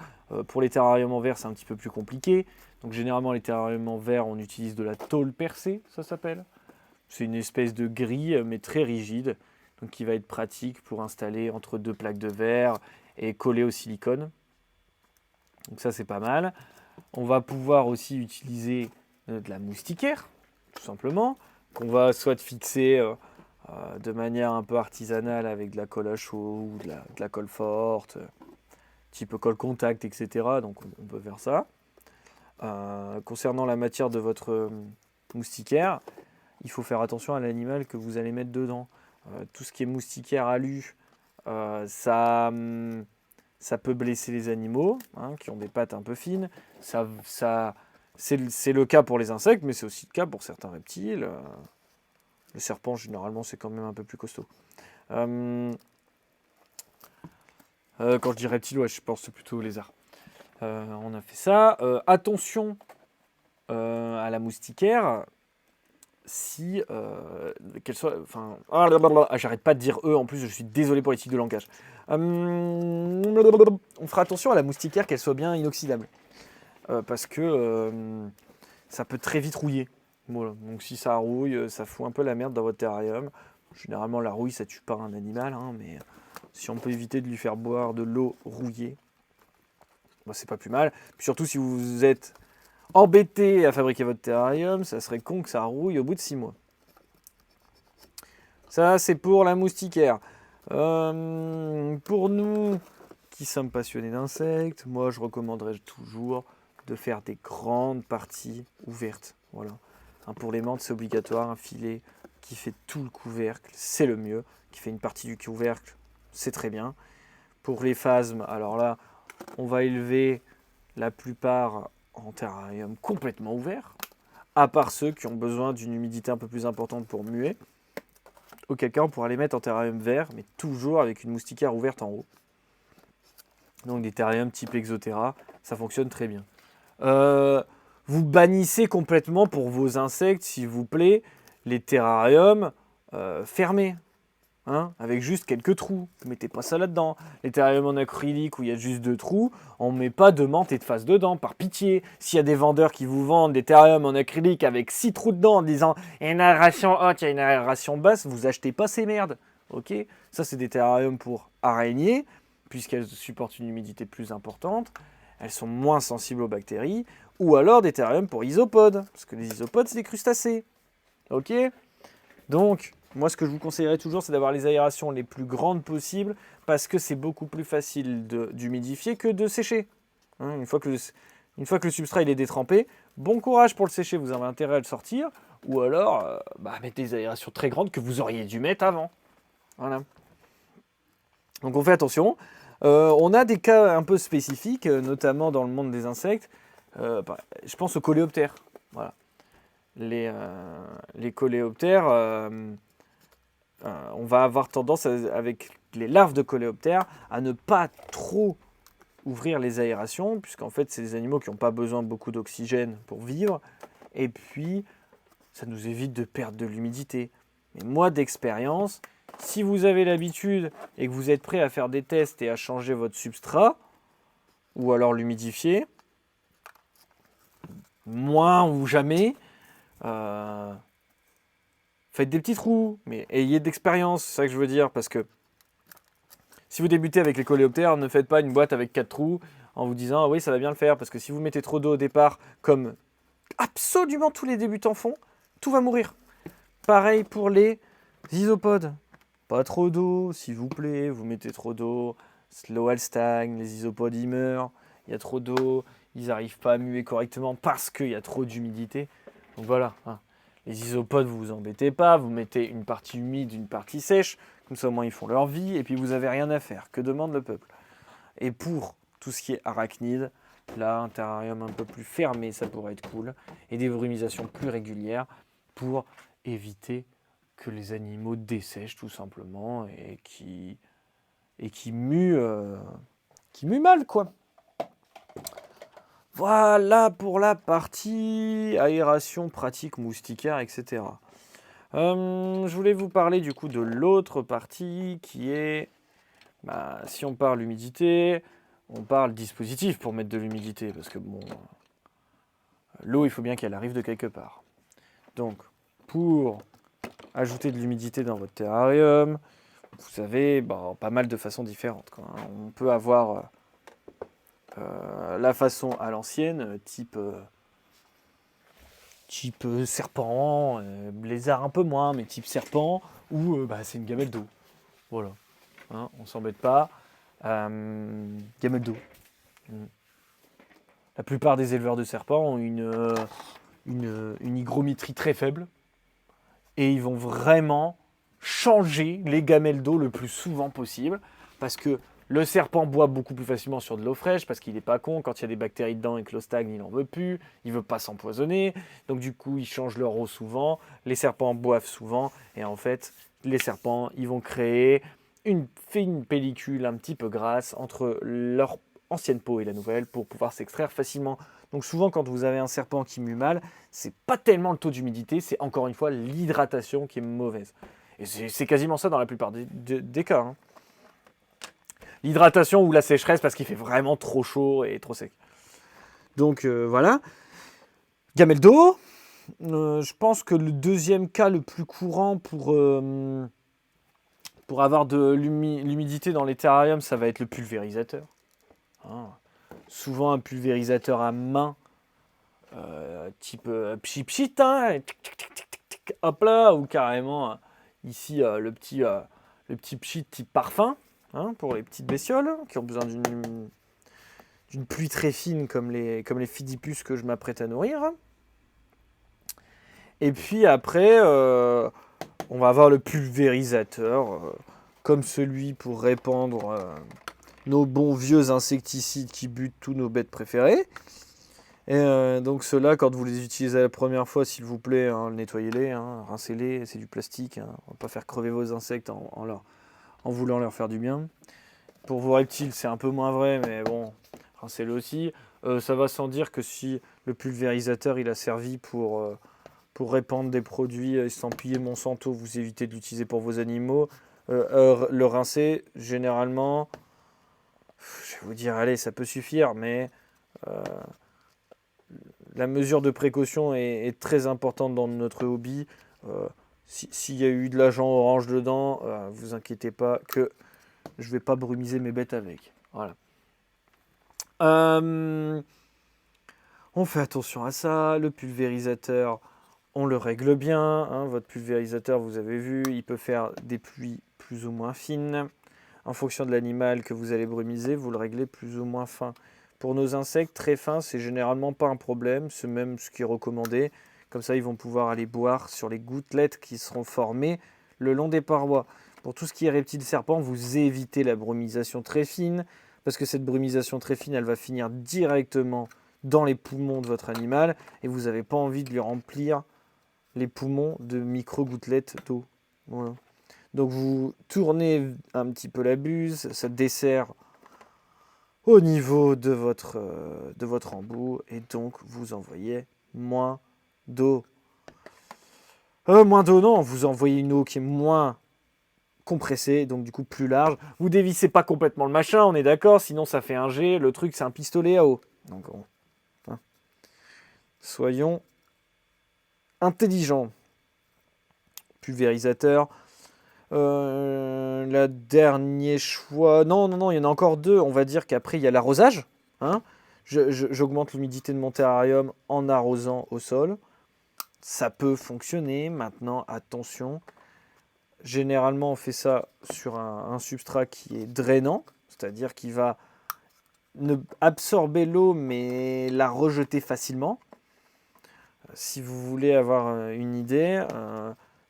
Pour les terrariums en verre, c'est un petit peu plus compliqué. Donc généralement, les terrariums en verre, on utilise de la tôle percée, ça s'appelle. C'est une espèce de grille, mais très rigide, donc qui va être pratique pour installer entre deux plaques de verre et coller au silicone. Donc ça, c'est pas mal. On va pouvoir aussi utiliser de la moustiquaire, tout simplement, qu'on va soit fixer de manière un peu artisanale avec de la colle à chaud ou de la colle forte, type colle contact, etc. Donc on peut faire ça. Concernant la matière de votre moustiquaire, il faut faire attention à l'animal que vous allez mettre dedans. Tout ce qui est moustiquaire alu, ça peut blesser les animaux, hein, qui ont des pattes un peu fines. C'est le cas pour les insectes, mais c'est aussi le cas pour certains reptiles. Le serpent, généralement, c'est quand même un peu plus costaud. Quand je dis reptile, je pense plutôt aux lézards. On a fait ça. Attention à la moustiquaire. Si qu'elle soit, j'arrête pas de dire eux, en plus je suis désolé pour les tics de langage. On fera attention à la moustiquaire, qu'elle soit bien inoxydable, parce que ça peut très vite rouiller. Voilà. Donc si ça rouille, ça fout un peu la merde dans votre terrarium. Généralement la rouille ça tue pas un animal, hein, mais si on peut éviter de lui faire boire de l'eau rouillée, c'est pas plus mal. Puis surtout si vous êtes embêté à fabriquer votre terrarium, ça serait con que ça rouille au bout de 6 mois. Ça, c'est pour la moustiquaire. Pour nous qui sommes passionnés d'insectes, moi, je recommanderais toujours de faire des grandes parties ouvertes. Voilà. Pour les menthes, c'est obligatoire. Un filet qui fait tout le couvercle, c'est le mieux. Qui fait une partie du couvercle, c'est très bien. Pour les phasmes, alors là, on va élever la plupart en terrarium complètement ouvert, à part ceux qui ont besoin d'une humidité un peu plus importante pour muer. Auquel cas, on pourra les mettre en terrarium vert, mais toujours avec une moustiquaire ouverte en haut. Donc des terrariums type Exoterra, ça fonctionne très bien. Vous bannissez complètement pour vos insectes, s'il vous plaît, les terrariums fermés. Avec juste quelques trous. Ne mettez pas ça là-dedans. Les terrariums en acrylique où il y a juste 2 trous, on ne met pas de menthe et de face dedans, par pitié. S'il y a des vendeurs qui vous vendent des terrariums en acrylique avec 6 trous dedans en disant il y a une aération haute, il y a une aération basse, vous achetez pas ces merdes. Ok. Ça, c'est des terrariums pour araignées, puisqu'elles supportent une humidité plus importante. Elles sont moins sensibles aux bactéries. Ou alors des terrariums pour isopodes, parce que les isopodes, c'est des crustacés. Ok. Donc, moi, ce que je vous conseillerais toujours, c'est d'avoir les aérations les plus grandes possibles parce que c'est beaucoup plus facile d'humidifier que de sécher. Une fois que le substrat il est détrempé, bon courage pour le sécher, vous avez intérêt à le sortir. Ou alors, mettez des aérations très grandes que vous auriez dû mettre avant. Voilà. Donc, on fait attention. On a des cas un peu spécifiques, notamment dans le monde des insectes. Je pense aux coléoptères. Voilà. Les coléoptères, on va avoir tendance, avec les larves de coléoptères, à ne pas trop ouvrir les aérations, puisqu'en fait, c'est des animaux qui n'ont pas besoin de beaucoup d'oxygène pour vivre. Et puis, ça nous évite de perdre de l'humidité. Mais moi, d'expérience, si vous avez l'habitude et que vous êtes prêt à faire des tests et à changer votre substrat, ou alors l'humidifier, moins ou jamais, faites des petits trous, mais ayez de l'expérience, c'est ça que je veux dire, parce que si vous débutez avec les coléoptères, ne faites pas une boîte avec 4 trous en vous disant ah oui ça va bien le faire, parce que si vous mettez trop d'eau au départ, comme absolument tous les débutants font, tout va mourir. Pareil pour les isopodes, pas trop d'eau s'il vous plaît, vous mettez trop d'eau, slow elles stagnent, les isopodes ils meurent, il y a trop d'eau, ils n'arrivent pas à muer correctement parce qu'il y a trop d'humidité. Donc voilà, les isopodes, vous vous embêtez pas, vous mettez une partie humide, une partie sèche, comme ça au moins ils font leur vie, et puis vous n'avez rien à faire. Que demande le peuple? Et pour tout ce qui est arachnide, là, un terrarium un peu plus fermé, ça pourrait être cool, et des brumisations plus régulières pour éviter que les animaux dessèchent tout simplement et qui muent mal, quoi. Voilà pour la partie aération pratique moustiquaire, etc. Je voulais vous parler du coup de l'autre partie qui est, si on parle humidité, on parle dispositif pour mettre de l'humidité, parce que bon, l'eau il faut bien qu'elle arrive de quelque part. Donc, pour ajouter de l'humidité dans votre terrarium, vous avez pas mal de façons différentes, quoi. On peut avoir la façon à l'ancienne, type serpent, lézard un peu moins, mais type serpent, ou c'est une gamelle d'eau. Voilà, on s'embête pas. Gamelle d'eau. La plupart des éleveurs de serpents ont une hygrométrie très faible, et ils vont vraiment changer les gamelles d'eau le plus souvent possible, parce que le serpent boit beaucoup plus facilement sur de l'eau fraîche parce qu'il n'est pas con. Quand il y a des bactéries dedans et que l'eau stagne, il n'en veut plus. Il ne veut pas s'empoisonner. Donc du coup, ils changent leur eau souvent. Les serpents boivent souvent. Et en fait, les serpents, ils vont créer une pellicule un petit peu grasse entre leur ancienne peau et la nouvelle pour pouvoir s'extraire facilement. Donc souvent, quand vous avez un serpent qui mue mal, c'est pas tellement le taux d'humidité, c'est encore une fois l'hydratation qui est mauvaise. Et c'est quasiment ça dans la plupart des cas. L'hydratation ou la sécheresse parce qu'il fait vraiment trop chaud et trop sec. Donc voilà. Gamelle d'eau. Je pense que le deuxième cas le plus courant pour avoir de l'humidité dans les terrariums, ça va être le pulvérisateur. Souvent un pulvérisateur à main, type pchit, hop là, ou carrément ici le petit pchit type parfum. Pour les petites bestioles qui ont besoin d'une pluie très fine comme les fidipus que je m'apprête à nourrir. Et puis après, on va avoir le pulvérisateur, comme celui pour répandre nos bons vieux insecticides qui butent tous nos bêtes préférées. Et donc ceux-là, quand vous les utilisez la première fois, s'il vous plaît, hein, nettoyez-les, hein, rincez-les, c'est du plastique. Hein, on va pas faire crever vos insectes en voulant leur faire du bien. Pour vos reptiles, c'est un peu moins vrai, mais bon, rincez-le aussi. Ça va sans dire que si le pulvérisateur il a servi pour répandre des produits estampillés Monsanto, vous évitez de l'utiliser pour vos animaux. Le rincer, généralement, je vais vous dire, allez, ça peut suffire, mais euh, la mesure de précaution est très importante dans notre hobby. Euh, S'il y a eu de l'agent orange dedans, vous inquiétez pas que je vais pas brumiser mes bêtes avec. Voilà. Euh, on fait attention à ça. Le pulvérisateur, on le règle bien. Hein. Votre pulvérisateur, vous avez vu, il peut faire des pluies plus ou moins fines. En fonction de l'animal que vous allez brumiser, vous le réglez plus ou moins fin. Pour nos insectes, très fins, c'est généralement pas un problème. C'est même ce qui est recommandé. Comme ça, ils vont pouvoir aller boire sur les gouttelettes qui seront formées le long des parois. Pour tout ce qui est reptiles serpents, vous évitez la brumisation très fine, parce que cette brumisation très fine, elle va finir directement dans les poumons de votre animal, et vous n'avez pas envie de lui remplir les poumons de micro-gouttelettes d'eau. Voilà. Donc vous tournez un petit peu la buse, ça dessert au niveau de votre embout, et donc vous envoyez moins d'eau. Moins d'eau, non, vous envoyez une eau qui est moins compressée, donc du coup plus large. Vous dévissez pas complètement le machin, on est d'accord, sinon ça fait un G. Le truc, c'est un pistolet à eau. Donc, hein. Soyons intelligents. Pulvérisateur. La dernier choix. Non, non, non, il y en a encore deux. On va dire qu'après, il y a l'arrosage. Hein. J'augmente l'humidité de mon terrarium en arrosant au sol. Ça peut fonctionner. Maintenant, attention. Généralement, on fait ça sur un substrat qui est drainant, c'est-à-dire qui va absorber l'eau mais la rejeter facilement. Si vous voulez avoir une idée,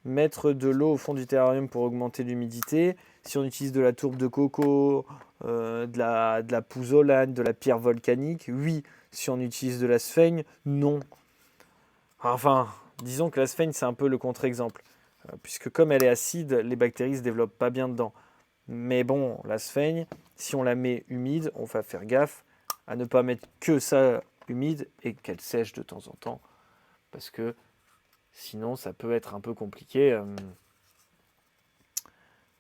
mettre de l'eau au fond du terrarium pour augmenter l'humidité, si on utilise de la tourbe de coco, de la pouzzolane, de la pierre volcanique, oui. Si on utilise de la sphaigne, non. Enfin, disons que la sphaigne, c'est un peu le contre-exemple. Puisque comme elle est acide, les bactéries ne se développent pas bien dedans. Mais bon, la sphaigne, si on la met humide, on va faire gaffe à ne pas mettre que ça humide et qu'elle sèche de temps en temps. Parce que sinon, ça peut être un peu compliqué.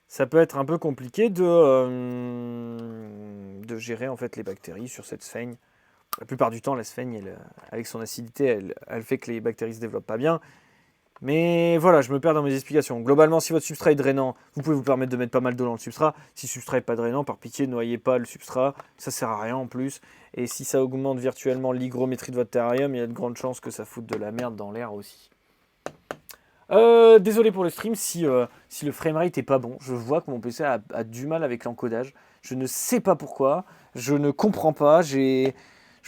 Ça peut être un peu compliqué de gérer en fait les bactéries sur cette sphaigne. La plupart du temps, la sphaigne, avec son acidité, elle fait que les bactéries ne se développent pas bien. Mais voilà, je me perds dans mes explications. Globalement, si votre substrat est drainant, vous pouvez vous permettre de mettre pas mal d'eau dans le substrat. Si le substrat n'est pas drainant, par pitié, ne noyez pas le substrat. Ça sert à rien en plus. Et si ça augmente virtuellement l'hygrométrie de votre terrarium, il y a de grandes chances que ça foute de la merde dans l'air aussi. Désolé pour le stream si le framerate est pas bon. Je vois que mon PC a du mal avec l'encodage. Je ne sais pas pourquoi. Je ne comprends pas. Je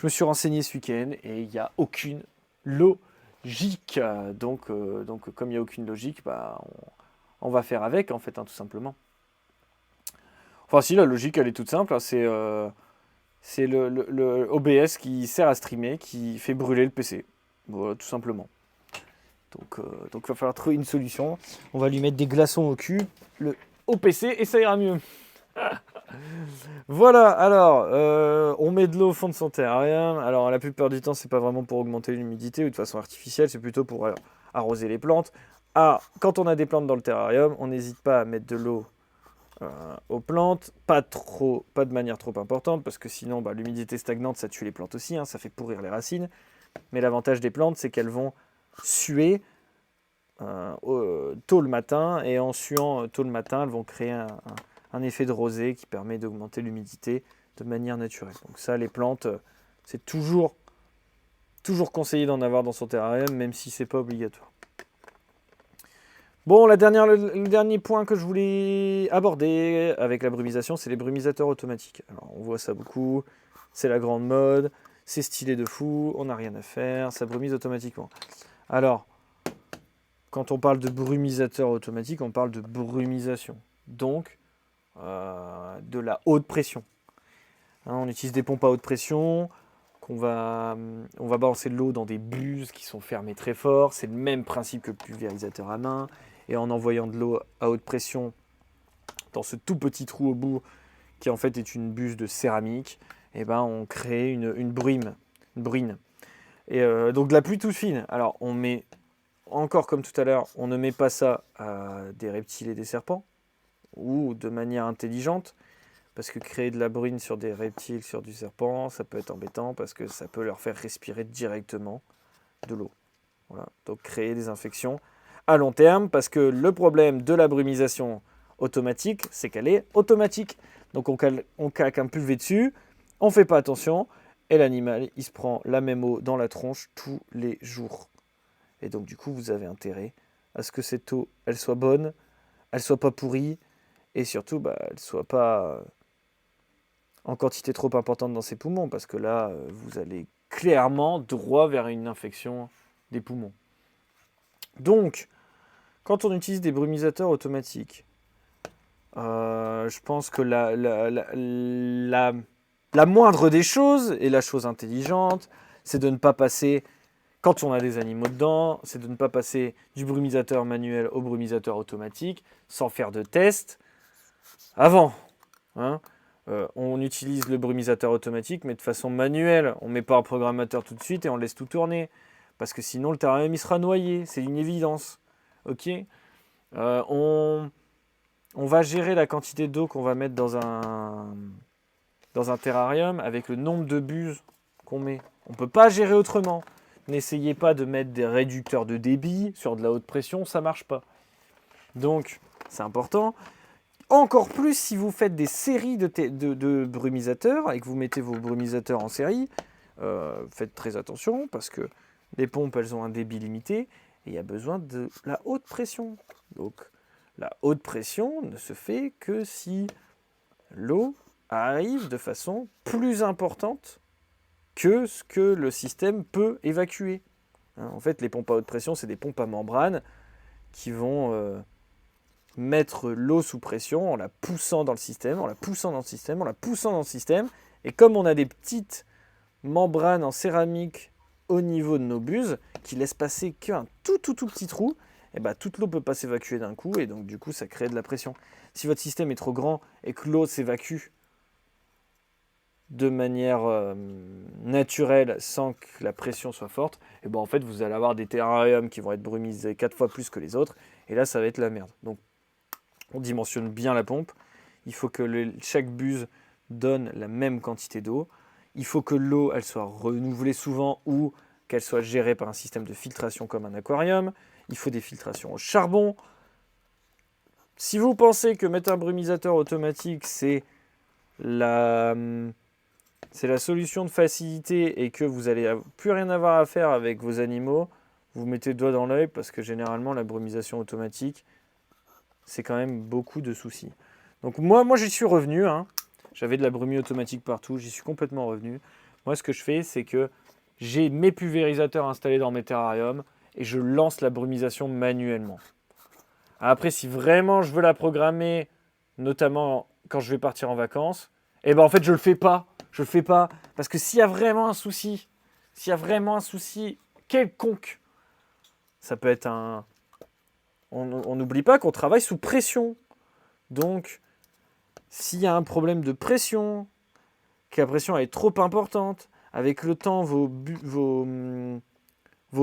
me suis renseigné ce week-end et il n'y a aucune logique. Donc, comme il n'y a aucune logique, bah, on va faire avec, en fait, hein, tout simplement. Enfin, si, la logique, elle est toute simple. Hein, c'est le OBS qui sert à streamer, qui fait brûler le PC. Voilà, tout simplement. Donc il va falloir trouver une solution. On va lui mettre des glaçons au PC et ça ira mieux. Voilà, alors, on met de l'eau au fond de son terrarium. Alors, la plupart du temps, c'est pas vraiment pour augmenter l'humidité ou de façon artificielle, c'est plutôt pour arroser les plantes. Quand on a des plantes dans le terrarium, on n'hésite pas à mettre de l'eau aux plantes, pas de manière trop importante, parce que sinon, l'humidité stagnante, ça tue les plantes aussi, hein, ça fait pourrir les racines. Mais l'avantage des plantes, c'est qu'elles vont suer tôt le matin, et en suant tôt le matin, elles vont créer un effet de rosée qui permet d'augmenter l'humidité de manière naturelle. Donc ça, les plantes, c'est toujours conseillé d'en avoir dans son terrarium, même si c'est pas obligatoire. Bon, le dernier point que je voulais aborder avec la brumisation, c'est les brumisateurs automatiques. Alors, on voit ça beaucoup, c'est la grande mode, c'est stylé de fou, on n'a rien à faire, ça brumise automatiquement. Alors, quand on parle de brumisateur automatique, on parle de brumisation. Donc, de la haute pression. Hein, on utilise des pompes à haute pression on va balancer de l'eau dans des buses qui sont fermées très fort. C'est le même principe que le pulvérisateur à main. Et en envoyant de l'eau à haute pression dans ce tout petit trou au bout, qui en fait est une buse de céramique, et ben on crée une brine. Et donc de la pluie toute fine. Alors on met, encore comme tout à l'heure, on ne met pas ça à des reptiles et des serpents, ou de manière intelligente, parce que créer de la brine sur des reptiles, sur du serpent, ça peut être embêtant, parce que ça peut leur faire respirer directement de l'eau. Voilà. Donc créer des infections à long terme, parce que le problème de la brumisation automatique, c'est qu'elle est automatique. Donc on claque un pulvé dessus, on ne fait pas attention, et l'animal, il se prend la même eau dans la tronche tous les jours. Et donc du coup, vous avez intérêt à ce que cette eau, elle soit bonne, elle soit pas pourrie, et surtout, elle soit pas en quantité trop importante dans ses poumons, parce que là, vous allez clairement droit vers une infection des poumons. Donc, quand on utilise des brumisateurs automatiques, je pense que la moindre des choses, et la chose intelligente, c'est de ne pas passer, quand on a des animaux dedans, c'est de ne pas passer du brumisateur manuel au brumisateur automatique sans faire de test avant. Hein. On utilise le brumisateur automatique, mais de façon manuelle. On ne met pas un programmateur tout de suite et on laisse tout tourner. Parce que sinon, le terrarium, il sera noyé. C'est une évidence. Ok. On va gérer la quantité d'eau qu'on va mettre dans un terrarium avec le nombre de buses qu'on met. On ne peut pas gérer autrement. N'essayez pas de mettre des réducteurs de débit sur de la haute pression, ça ne marche pas. Donc, c'est important. Encore plus si vous faites des séries de brumisateurs et que vous mettez vos brumisateurs en série, faites très attention parce que les pompes, elles ont un débit limité et il y a besoin de la haute pression. Donc, la haute pression ne se fait que si l'eau arrive de façon plus importante que ce que le système peut évacuer. En fait, les pompes à haute pression, c'est des pompes à membrane qui vont mettre l'eau sous pression en la poussant dans le système, Et comme on a des petites membranes en céramique au niveau de nos buses qui laissent passer qu'un tout petit trou, et toute l'eau peut pas s'évacuer d'un coup et donc du coup ça crée de la pression. Si votre système est trop grand et que l'eau s'évacue de manière naturelle sans que la pression soit forte, et en fait vous allez avoir des terrariums qui vont être brumisés 4 fois plus que les autres et là ça va être la merde. Donc on dimensionne bien la pompe, il faut que chaque buse donne la même quantité d'eau, il faut que l'eau elle soit renouvelée souvent ou qu'elle soit gérée par un système de filtration comme un aquarium, il faut des filtrations au charbon. Si vous pensez que mettre un brumisateur automatique c'est la solution de facilité et que vous n'allez plus rien avoir à faire avec vos animaux, vous mettez le doigt dans l'œil parce que généralement la brumisation automatique, c'est quand même beaucoup de soucis. Donc moi j'y suis revenu. J'avais de la brumie automatique partout, j'y suis complètement revenu. Moi ce que je fais, c'est que j'ai mes pulvérisateurs installés dans mes terrariums et je lance la brumisation manuellement. Après, si vraiment je veux la programmer, notamment quand je vais partir en vacances, en fait je le fais pas. Je le fais pas parce que s'il y a vraiment un souci, quelconque, ça peut être un... On n'oublie pas qu'on travaille sous pression. Donc, s'il y a un problème de pression, que la pression est trop importante, avec le temps, vos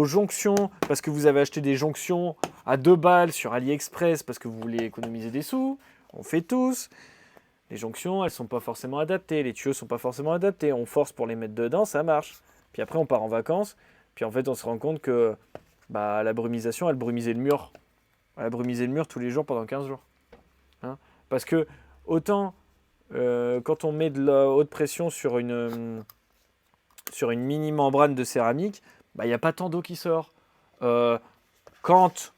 jonctions, parce que vous avez acheté des jonctions à 2 balles sur AliExpress parce que vous voulez économiser des sous, on fait tous. Les jonctions, elles ne sont pas forcément adaptées, les tuyaux ne sont pas forcément adaptés. On force pour les mettre dedans, ça marche. Puis après, on part en vacances, puis en fait, on se rend compte que la brumisation, elle brumisait le mur. Elle a brumisé le mur tous les jours pendant 15 jours. Parce que, autant, quand on met de la haute pression sur une mini-membrane de céramique, il n'y a pas tant d'eau qui sort. Quand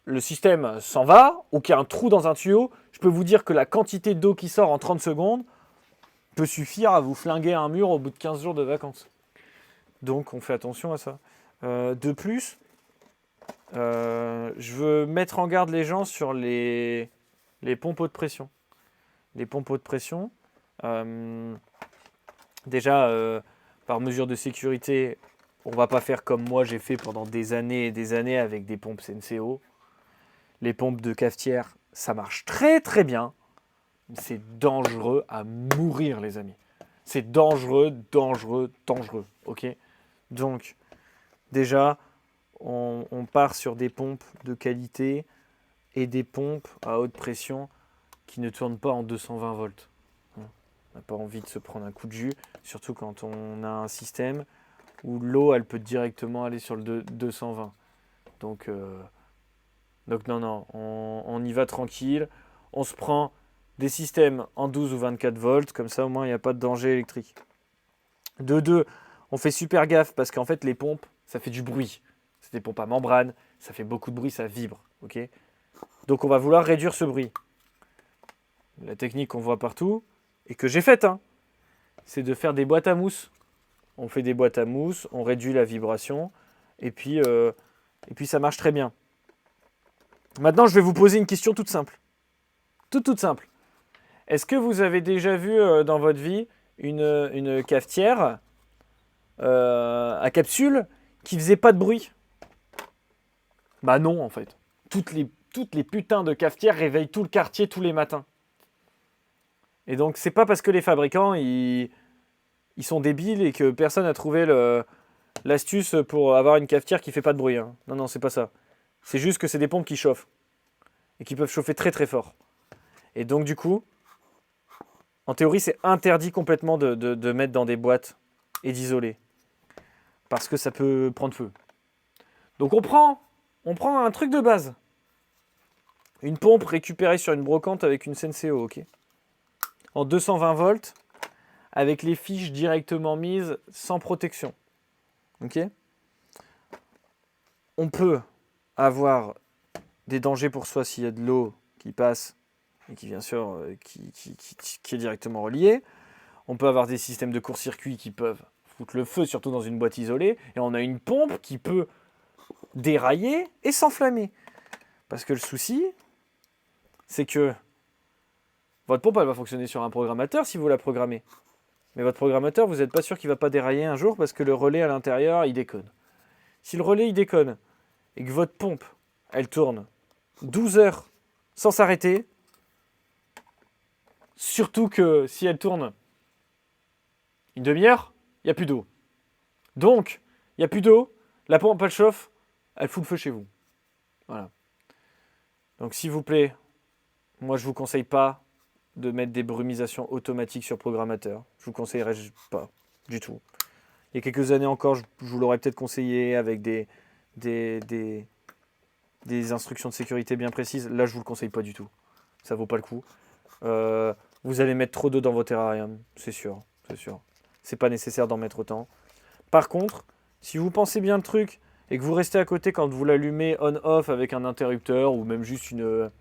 le système s'en va, ou qu'il y a un trou dans un tuyau, je peux vous dire que la quantité d'eau qui sort en 30 secondes peut suffire à vous flinguer un mur au bout de 15 jours de vacances. Donc on fait attention à ça. De plus, je veux mettre en garde les gens sur les pompes haute pression. Les pompes haute pression, Déjà, par mesure de sécurité, on va pas faire comme moi j'ai fait pendant des années et des années avec des pompes Senseo. Les pompes de cafetière, ça marche très très bien. C'est dangereux à mourir, les amis. C'est dangereux, dangereux, dangereux. Ok. Donc, déjà, on part sur des pompes de qualité et des pompes à haute pression qui ne tournent pas en 220 volts. On n'a pas envie de se prendre un coup de jus, surtout quand on a un système où l'eau, elle peut directement aller sur le 220. Donc non, non, on y va tranquille. On se prend des systèmes en 12 ou 24 volts, comme ça au moins il n'y a pas de danger électrique. De deux, on fait super gaffe parce qu'en fait les pompes, ça fait du bruit. C'est des pompes à membrane, ça fait beaucoup de bruit, ça vibre. Ok. Donc on va vouloir réduire ce bruit. La technique qu'on voit partout, et que j'ai faite, hein, c'est de faire des boîtes à mousse. On fait des boîtes à mousse, on réduit la vibration, et puis ça marche très bien. Maintenant, je vais vous poser une question toute simple. Toute simple. Est-ce que vous avez déjà vu dans votre vie une cafetière à capsule qui faisait pas de bruit? Bah non, en fait. Toutes les putains de cafetières réveillent tout le quartier tous les matins. Et donc, c'est pas parce que les fabricants, ils sont débiles et que personne n'a trouvé l'astuce pour avoir une cafetière qui fait pas de bruit. Hein. Non, non, c'est pas ça. C'est juste que c'est des pompes qui chauffent. Et qui peuvent chauffer très très fort. Et donc, du coup, en théorie, c'est interdit complètement de mettre dans des boîtes et d'isoler. Parce que ça peut prendre feu. Donc, on prend un truc de base. Une pompe récupérée sur une brocante avec une Senseo, ok. En 220 volts, avec les fiches directement mises sans protection. Ok. On peut avoir des dangers pour soi s'il y a de l'eau qui passe et qui, bien sûr, qui est directement reliée. On peut avoir des systèmes de court-circuit qui peuvent foutre le feu, surtout dans une boîte isolée. Et on a une pompe qui peut dérailler et s'enflammer. Parce que le souci, c'est que votre pompe, elle va fonctionner sur un programmateur si vous la programmez. Mais votre programmateur, vous n'êtes pas sûr qu'il ne va pas dérailler un jour parce que le relais à l'intérieur, il déconne. Si le relais, il déconne, et que votre pompe, elle tourne 12 heures sans s'arrêter, surtout que si elle tourne une demi-heure, il n'y a plus d'eau. Donc, il n'y a plus d'eau, la pompe, elle chauffe, elle fout le feu chez vous. Voilà. Donc, s'il vous plaît, moi, je ne vous conseille pas de mettre des brumisations automatiques sur programmateur. Je vous conseillerais pas du tout. Il y a quelques années encore, je vous l'aurais peut-être conseillé avec des instructions de sécurité bien précises. Là, je ne vous le conseille pas du tout. Ça vaut pas le coup. Vous allez mettre trop d'eau dans vos terrariums, c'est sûr. C'est pas nécessaire d'en mettre autant. Par contre, si vous pensez bien le truc et que vous restez à côté quand vous l'allumez on-off avec un interrupteur ou même juste une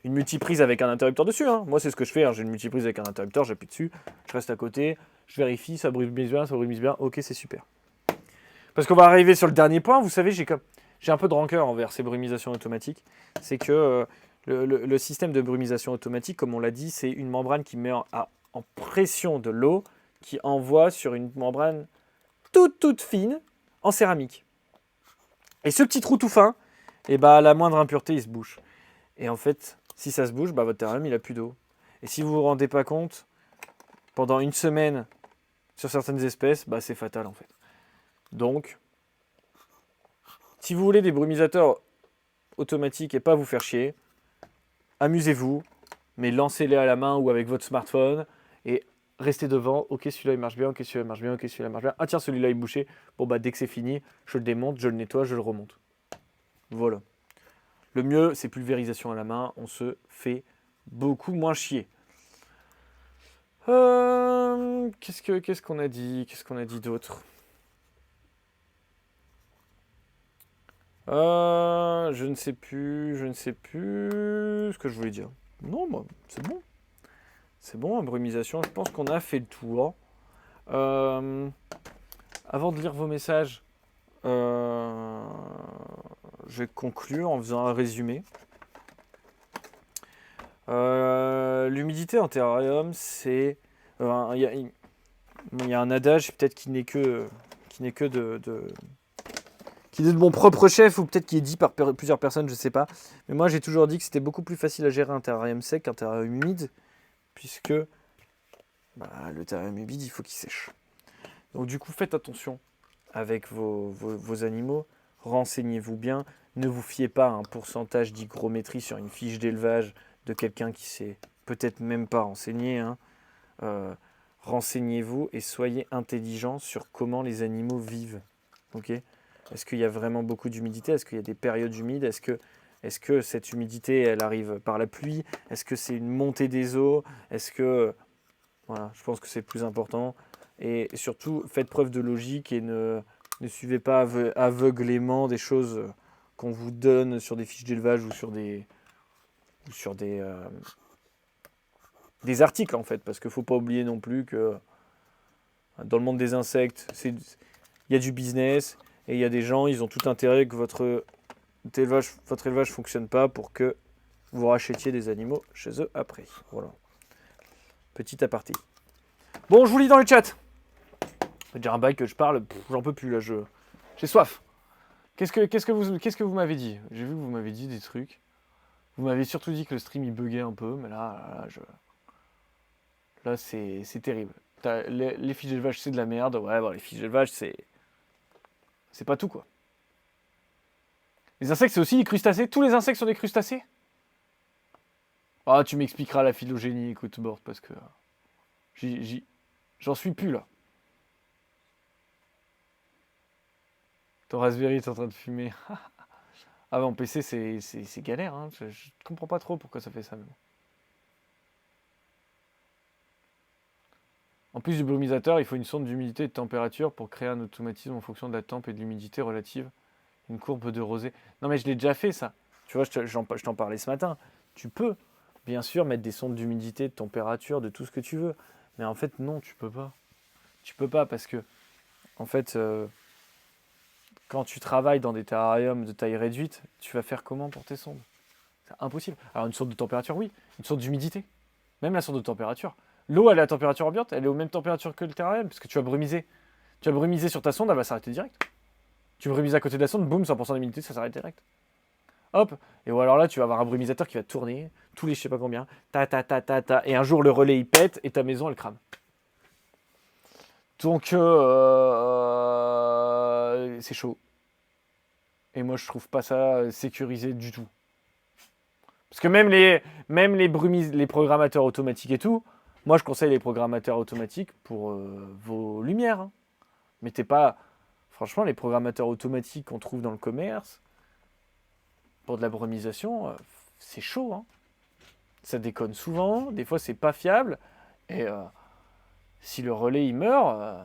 multiprise avec un interrupteur dessus. Hein. Moi, c'est ce que je fais. Hein. J'ai une multiprise avec un interrupteur, j'appuie dessus, je reste à côté, je vérifie, ça brumise bien. Ok, c'est super. Parce qu'on va arriver sur le dernier point. Vous savez, j'ai un peu de rancœur envers ces brumisations automatiques. C'est que le système de brumisation automatique, comme on l'a dit, c'est une membrane qui met en pression de l'eau qui envoie sur une membrane toute fine en céramique. Et ce petit trou tout fin, et la moindre impureté, il se bouche. Et en fait, si ça se bouge, votre terrarium, il n'a plus d'eau. Et si vous ne vous rendez pas compte, pendant une semaine, sur certaines espèces, c'est fatal en fait. Donc, si vous voulez des brumisateurs automatiques et pas vous faire chier, amusez-vous, mais lancez-les à la main ou avec votre smartphone et restez devant. Ok, celui-là il marche bien, ok, celui-là marche bien, ok, celui-là marche bien. Ah tiens, celui-là il est bouché. Bon, dès que c'est fini, je le démonte, je le nettoie, je le remonte. Voilà. Le mieux, c'est pulvérisation à la main. On se fait beaucoup moins chier. Qu'est-ce qu'on a dit d'autre? Je ne sais plus ce que je voulais dire. Non, c'est bon. C'est bon, la brumisation, je pense qu'on a fait le tour. Avant de lire vos messages, je vais conclure en faisant un résumé. L'humidité en terrarium, c'est... Il y a un adage peut-être qui n'est que qui est de mon propre chef ou peut-être qui est dit par plusieurs personnes, je ne sais pas. Mais moi, j'ai toujours dit que c'était beaucoup plus facile à gérer un terrarium sec qu'un terrarium humide, puisque le terrarium humide, il faut qu'il sèche. Donc du coup, faites attention avec vos animaux, renseignez-vous bien, ne vous fiez pas à un pourcentage d'hygrométrie sur une fiche d'élevage de quelqu'un qui s'est peut-être même pas renseigné. Hein. Renseignez-vous et soyez intelligents sur comment les animaux vivent. Okay, est-ce qu'il y a vraiment beaucoup d'humidité? Est-ce qu'il y a des périodes humides? Est-ce que cette humidité, elle arrive par la pluie? Est-ce que c'est une montée des eaux? Est-ce que... Voilà, je pense que c'est le plus important. Et surtout, faites preuve de logique et ne suivez pas aveuglément des choses qu'on vous donne sur des fiches d'élevage ou sur des articles, en fait. Parce qu'il ne faut pas oublier non plus que dans le monde des insectes, il y a du business et il y a des gens, ils ont tout intérêt que votre élevage ne fonctionne pas pour que vous rachetiez des animaux chez eux après. Voilà. Petit aparté. Bon, je vous lis dans le chat. Ça fait déjà un bail que je parle, j'en peux plus là, j'ai soif. Qu'est-ce que vous m'avez dit? J'ai vu que vous m'avez dit des trucs. Vous m'avez surtout dit que le stream il buguait un peu, mais là c'est terrible. Les fiches d'élevage c'est de la merde. Ouais, bon, les fiches d'élevage c'est pas tout quoi. Les insectes c'est aussi des crustacés. Tous les insectes sont des crustacés. Ah, tu m'expliqueras la phylogénie, écoute, Bord, parce que j'en suis plus là. Ton Raspberry est en train de fumer. Ah bah en PC c'est galère, hein. Je comprends pas trop pourquoi ça fait ça. Mais bon. En plus du brumisateur, il faut une sonde d'humidité et de température pour créer un automatisme en fonction de la temp et de l'humidité relative. Une courbe de rosée. Non mais je l'ai déjà fait ça. Tu vois, je t'en parlais ce matin. Tu peux, bien sûr, mettre des sondes d'humidité, de température, de tout ce que tu veux. Mais en fait, non, tu peux pas. Tu peux pas parce que, en fait, quand tu travailles dans des terrariums de taille réduite, tu vas faire comment pour tes sondes? C'est impossible. Alors une sonde de température, oui. Une sonde d'humidité. Même la sonde de température. L'eau, elle est à température ambiante, elle est aux mêmes températures que le terrarium, parce que tu vas brumiser. Tu vas brumiser sur ta sonde, elle va s'arrêter direct. Tu brumises à côté de la sonde, boum, 100% d'humidité, ça s'arrête direct. Hop, et ou alors là, tu vas avoir un brumisateur qui va tourner, tous les je sais pas combien, et un jour le relais il pète, et ta maison elle crame. Donc, c'est chaud. Et moi, je trouve pas ça sécurisé du tout. Parce que même les programmateurs automatiques et tout, moi, je conseille les programmateurs automatiques pour vos lumières. Hein. Mettez pas... Franchement, les programmateurs automatiques qu'on trouve dans le commerce, pour de la brumisation, c'est chaud. Hein. Ça déconne souvent, des fois, c'est pas fiable. Et si le relais, il meurt...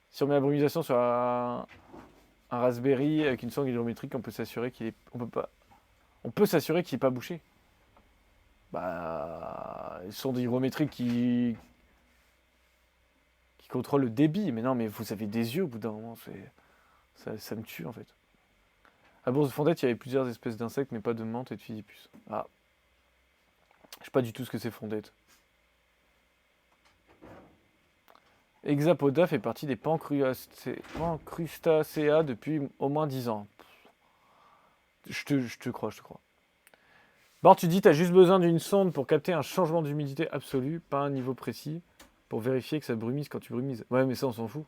si on met la brumisation sur un Raspberry avec une sonde hydrométrique, on peut s'assurer qu'il est... On peut s'assurer qu'il n'est pas bouché. Une sonde hydrométrique qui contrôle le débit. Mais non, mais vous avez des yeux au bout d'un moment. Ça me tue en fait. À Bourse de Fondette, il y avait plusieurs espèces d'insectes, mais pas de menthe et de philipus. Ah. Je sais pas du tout ce que c'est Fondette. Hexapoda fait partie des Pancrustacea depuis au moins 10 ans. Je te crois. Bon, tu dis tu as juste besoin d'une sonde pour capter un changement d'humidité absolu, pas un niveau précis, pour vérifier que ça brumise quand tu brumises. Ouais, mais ça, on s'en fout.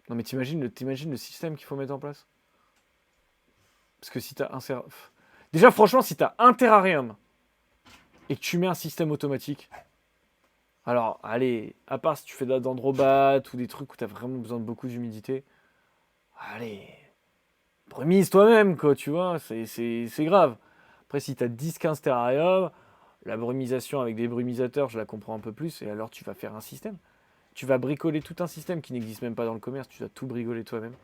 Non, mais t'imagines le système qu'il faut mettre en place? Parce que si t'as un... Déjà, franchement, si t'as un terrarium et que tu mets un système automatique... Alors, allez, à part si tu fais de la dendrobate ou des trucs où t'as vraiment besoin de beaucoup d'humidité, allez, brumise toi-même, quoi, tu vois, c'est grave. Après, si t'as 10-15 terrariums, la brumisation avec des brumisateurs, je la comprends un peu plus, et alors tu vas faire un système. Tu vas bricoler tout un système qui n'existe même pas dans le commerce, tu dois tout bricoler toi-même.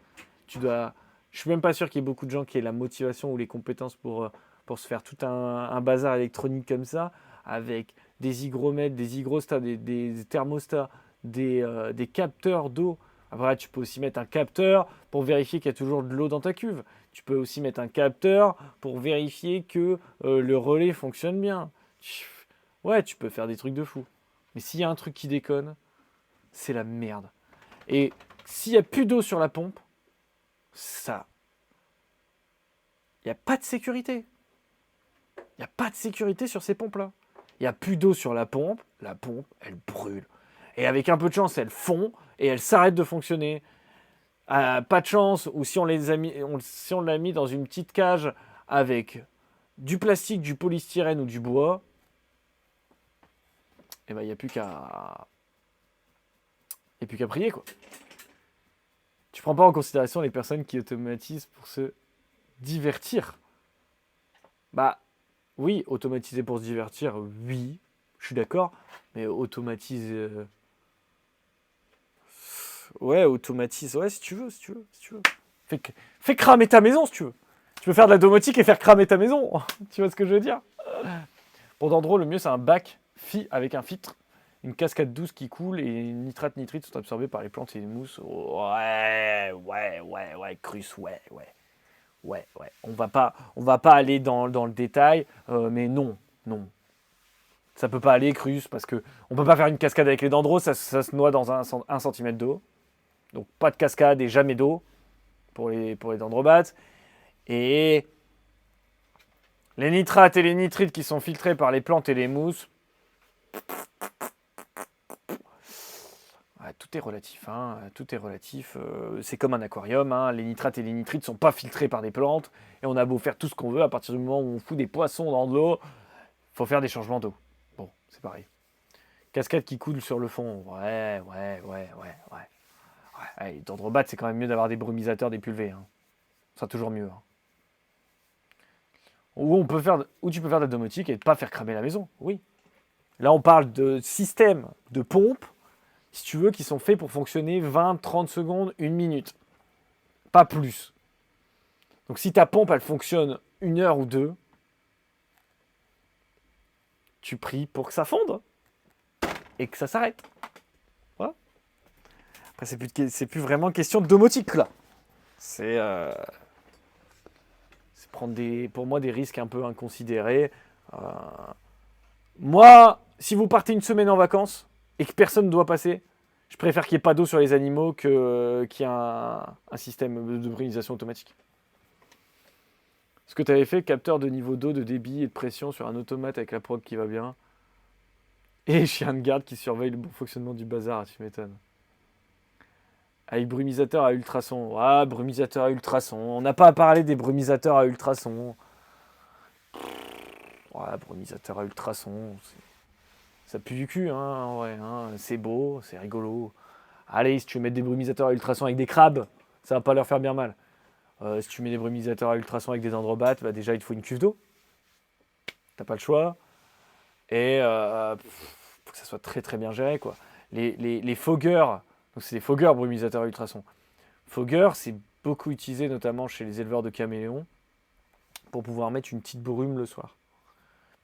Je suis même pas sûr qu'il y ait beaucoup de gens qui aient la motivation ou les compétences pour se faire tout un bazar électronique comme ça, avec des hygromètres, des hygrostats, des thermostats, des capteurs d'eau. Après, tu peux aussi mettre un capteur pour vérifier qu'il y a toujours de l'eau dans ta cuve. Tu peux aussi mettre un capteur pour vérifier que le relais fonctionne bien. Ouais, tu peux faire des trucs de fou. Mais s'il y a un truc qui déconne, c'est la merde. Et s'il n'y a plus d'eau sur la pompe, ça... Il n'y a pas de sécurité. Il n'y a pas de sécurité sur ces pompes-là. Il n'y a plus d'eau sur la pompe, elle brûle. Et avec un peu de chance, elle fond et elle s'arrête de fonctionner. Pas de chance, ou si on l'a mis dans une petite cage avec du plastique, du polystyrène ou du bois, et ben il n'y a plus qu'à prier, quoi. Tu prends pas en considération les personnes qui automatisent pour se divertir. Bah oui, automatiser pour se divertir, oui, je suis d'accord, mais automatise... Ouais, automatise, ouais, si tu veux. Fais cramer ta maison, si tu veux. Tu peux faire de la domotique et faire cramer ta maison. Tu vois ce que je veux dire? Pour Dendro, le mieux, c'est un bac avec un filtre, une cascade douce qui coule et nitrate, nitrite sont absorbés par les plantes et les mousses. Ouais, Crus, ouais. On va pas aller dans le détail, mais non. Ça peut pas aller, Crus, parce que on peut pas faire une cascade avec les dendros, ça se noie dans 1 cm d'eau. Donc pas de cascade et jamais d'eau pour les dendrobates. Et les nitrates et les nitrites qui sont filtrés par les plantes et les mousses, ouais, tout est relatif. Tout est relatif. C'est comme un aquarium. Les nitrates et les nitrites ne sont pas filtrés par des plantes. Et on a beau faire tout ce qu'on veut, à partir du moment où on fout des poissons dans de l'eau, il faut faire des changements d'eau. Bon, c'est pareil. Cascade qui coule sur le fond. Ouais. Les dendrobates, c'est quand même mieux d'avoir des brumisateurs, des pulvés. Ce sera toujours mieux. Ou tu peux faire de la domotique et ne pas faire cramer la maison. Oui. Là, on parle de systèmes de pompes, si tu veux, qui sont faits pour fonctionner 20, 30 secondes, 1 minute. Pas plus. Donc si ta pompe, elle fonctionne 1 heure ou 2, tu pries pour que ça fonde et que ça s'arrête. Voilà. Après, c'est plus vraiment question de domotique, là. C'est prendre pour moi des risques un peu inconsidérés. Moi, si vous partez 1 semaine en vacances et que personne ne doit passer, je préfère qu'il n'y ait pas d'eau sur les animaux qu'il y ait un système de brumisation automatique. Ce que tu avais fait, capteur de niveau d'eau, de débit et de pression sur un automate avec la prog qui va bien. Et chien de garde qui surveille le bon fonctionnement du bazar, tu m'étonnes. Avec brumisateur à ultrasons. Ah, brumisateur à ultrasons. On n'a pas à parler des brumisateurs à ultrasons. Ouais, brumisateur à ultrasons. Ça pue du cul, en vrai. C'est beau, c'est rigolo. Allez, si tu veux mettre des brumisateurs à ultrasons avec des crabes, ça va pas leur faire bien mal. Si tu mets des brumisateurs à ultrasons avec des dendrobates, bah déjà il te faut une cuve d'eau. T'as pas le choix. Et faut que ça soit très très bien géré, quoi. Les foggers, donc c'est des foggers brumisateurs à ultrasons. Fogger, c'est beaucoup utilisé notamment chez les éleveurs de caméléons pour pouvoir mettre une petite brume le soir.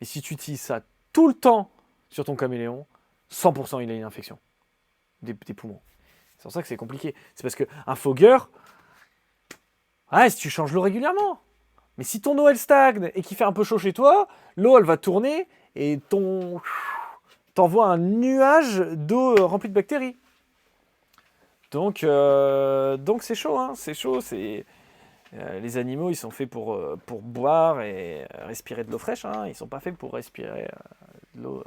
Et si tu utilises ça tout le temps sur ton caméléon, 100% il a une infection des poumons. C'est pour ça que c'est compliqué. C'est parce qu'un fogger, si tu changes l'eau régulièrement. Mais si ton eau elle stagne et qu'il fait un peu chaud chez toi, l'eau elle va tourner et t'envoie un nuage d'eau remplie de bactéries. Donc c'est chaud, c'est chaud. Les animaux, ils sont faits pour boire et respirer de l'eau fraîche. Ils sont pas faits pour respirer de l'eau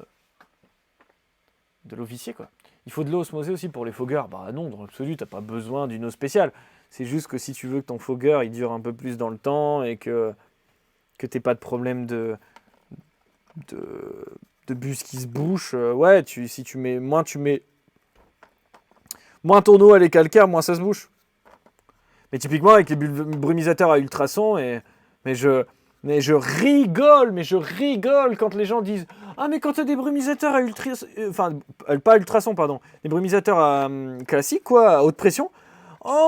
viciée, quoi. Il faut de l'eau osmosée aussi pour les foggers. Bah non, dans l'absolu, t'as pas besoin d'une eau spéciale. C'est juste que si tu veux que ton fogger il dure un peu plus dans le temps et que t'aies pas de problème de bus qui se bouche, si tu mets moins ton eau elle est calcaire, moins ça se bouche. Mais typiquement avec les brumisateurs à ultrasons, mais je rigole quand les gens disent mais quand tu as des brumisateurs à ultrasons, pas ultrasons, pardon, des brumisateurs classiques, quoi, à haute pression,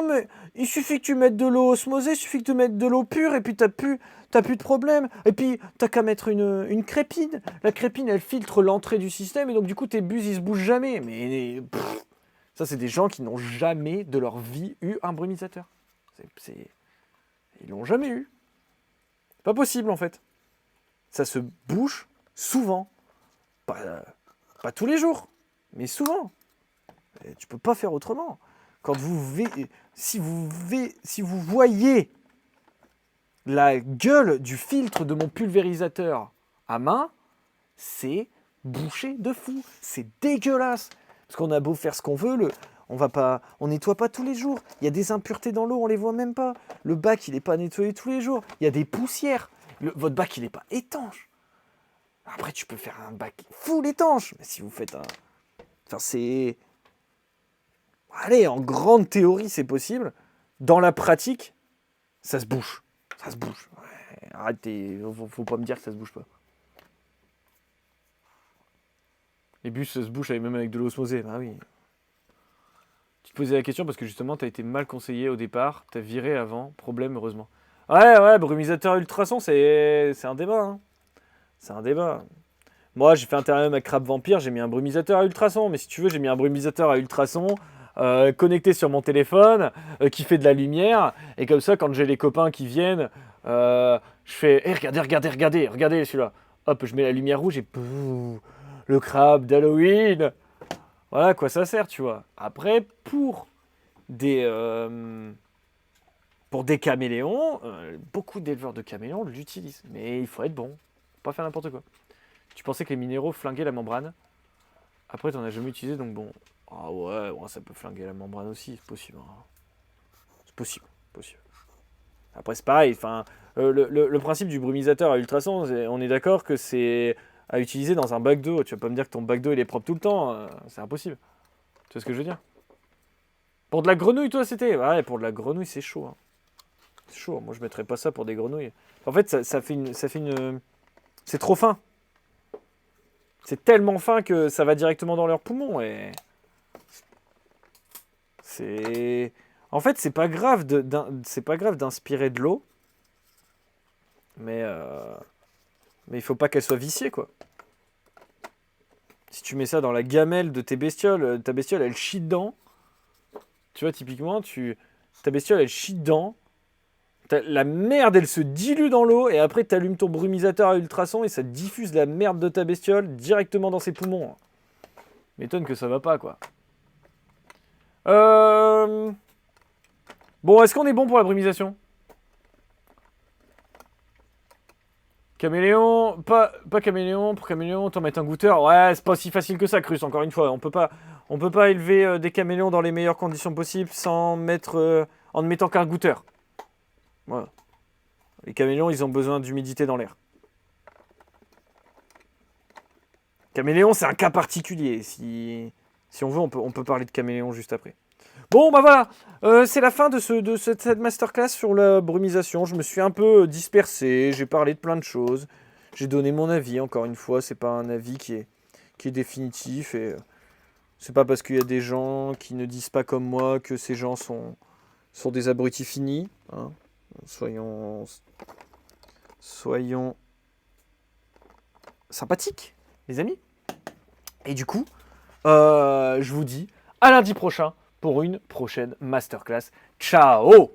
mais il suffit que tu mettes de l'eau osmosée, il suffit que tu mettes de l'eau pure et puis t'as plus de problème. Et puis t'as qu'à mettre une crépine. La crépine elle filtre l'entrée du système et donc du coup tes bus ils se bougent jamais. Mais ça c'est des gens qui n'ont jamais de leur vie eu un brumisateur. Il Ils l'ont jamais eu. Pas possible en fait. Ça se bouche souvent. Pas tous les jours, mais souvent. Et tu peux pas faire autrement. Quand si vous voyez la gueule du filtre de mon pulvérisateur à main, c'est bouché de fou. C'est dégueulasse. Parce qu'on a beau faire ce qu'on veut, on nettoie pas tous les jours. Il y a des impuretés dans l'eau, on les voit même pas. Le bac, il est pas nettoyé tous les jours. Il y a des poussières. Votre bac, il est pas étanche. Après, tu peux faire un bac full étanche. Mais si vous faites un... Enfin, c'est... Allez, en grande théorie, c'est possible. Dans la pratique, ça se bouge. Ça se bouge. Ouais, arrêtez, faut pas me dire que ça se bouge pas. Les bus se bouchent même avec de l'osmosée. Bah oui. Tu te posais la question parce que justement, tu as été mal conseillé au départ. Tu as viré avant. Problème, heureusement. Ouais, brumisateur ultrason, c'est un débat. Hein. C'est un débat. Moi, j'ai fait un terrarium à crabe vampire, j'ai mis un brumisateur à ultrasons. Mais si tu veux, j'ai mis un brumisateur à ultrasons connecté sur mon téléphone, qui fait de la lumière. Et comme ça, quand j'ai les copains qui viennent, je fais hey, regardez celui-là. Hop, je mets la lumière rouge et pouh, le crabe d'Halloween. Voilà à quoi ça sert, tu vois. Après, pour des caméléons, beaucoup d'éleveurs de caméléons l'utilisent. Mais il faut être bon. Faut pas faire n'importe quoi. Tu pensais que les minéraux flinguaient la membrane. Après, t'en as jamais utilisé, donc bon. Ah ouais, ça peut flinguer la membrane aussi, c'est possible. Hein. C'est possible. Après, c'est pareil. Le principe du brumisateur à ultrasons, on est d'accord que c'est à utiliser dans un bac d'eau. Tu vas pas me dire que ton bac d'eau il est propre tout le temps. C'est impossible. Tu vois ce que je veux dire? Pour de la grenouille, toi, c'était... Ouais, pour de la grenouille, c'est chaud. Hein. C'est chaud. Moi, je mettrais pas ça pour des grenouilles. En fait, ça fait une... C'est trop fin. C'est tellement fin que ça va directement dans leurs poumons. Et... c'est... En fait, c'est pas grave d'inspirer de l'eau. Mais il faut pas qu'elle soit viciée, quoi. Si tu mets ça dans la gamelle de tes bestioles, ta bestiole, elle chie dedans. Tu vois, typiquement, ta bestiole, elle chie dedans. La merde, elle se dilue dans l'eau. Et après, tu allumes ton brumisateur à ultrasons et ça diffuse la merde de ta bestiole directement dans ses poumons. M'étonne que ça va pas, quoi. Bon, est-ce qu'on est bon pour la brumisation? Caméléon, pas caméléon. Pour caméléon, t'en mettre un goûteur. Ouais, c'est pas si facile que ça, Crus, encore une fois. On peut pas élever des caméléons dans les meilleures conditions possibles en ne mettant qu'un goûteur. Voilà. Les caméléons, ils ont besoin d'humidité dans l'air. Caméléon, c'est un cas particulier. Si on veut, on peut parler de caméléon juste après. Bon, bah voilà, c'est la fin de cette masterclass sur la brumisation. Je me suis un peu dispersé, j'ai parlé de plein de choses. J'ai donné mon avis, encore une fois, c'est pas un avis qui est définitif. Et c'est pas parce qu'il y a des gens qui ne disent pas comme moi que ces gens sont des abrutis finis. Hein. Soyons sympathiques, les amis. Et du coup, je vous dis à lundi prochain pour une prochaine masterclass. Ciao!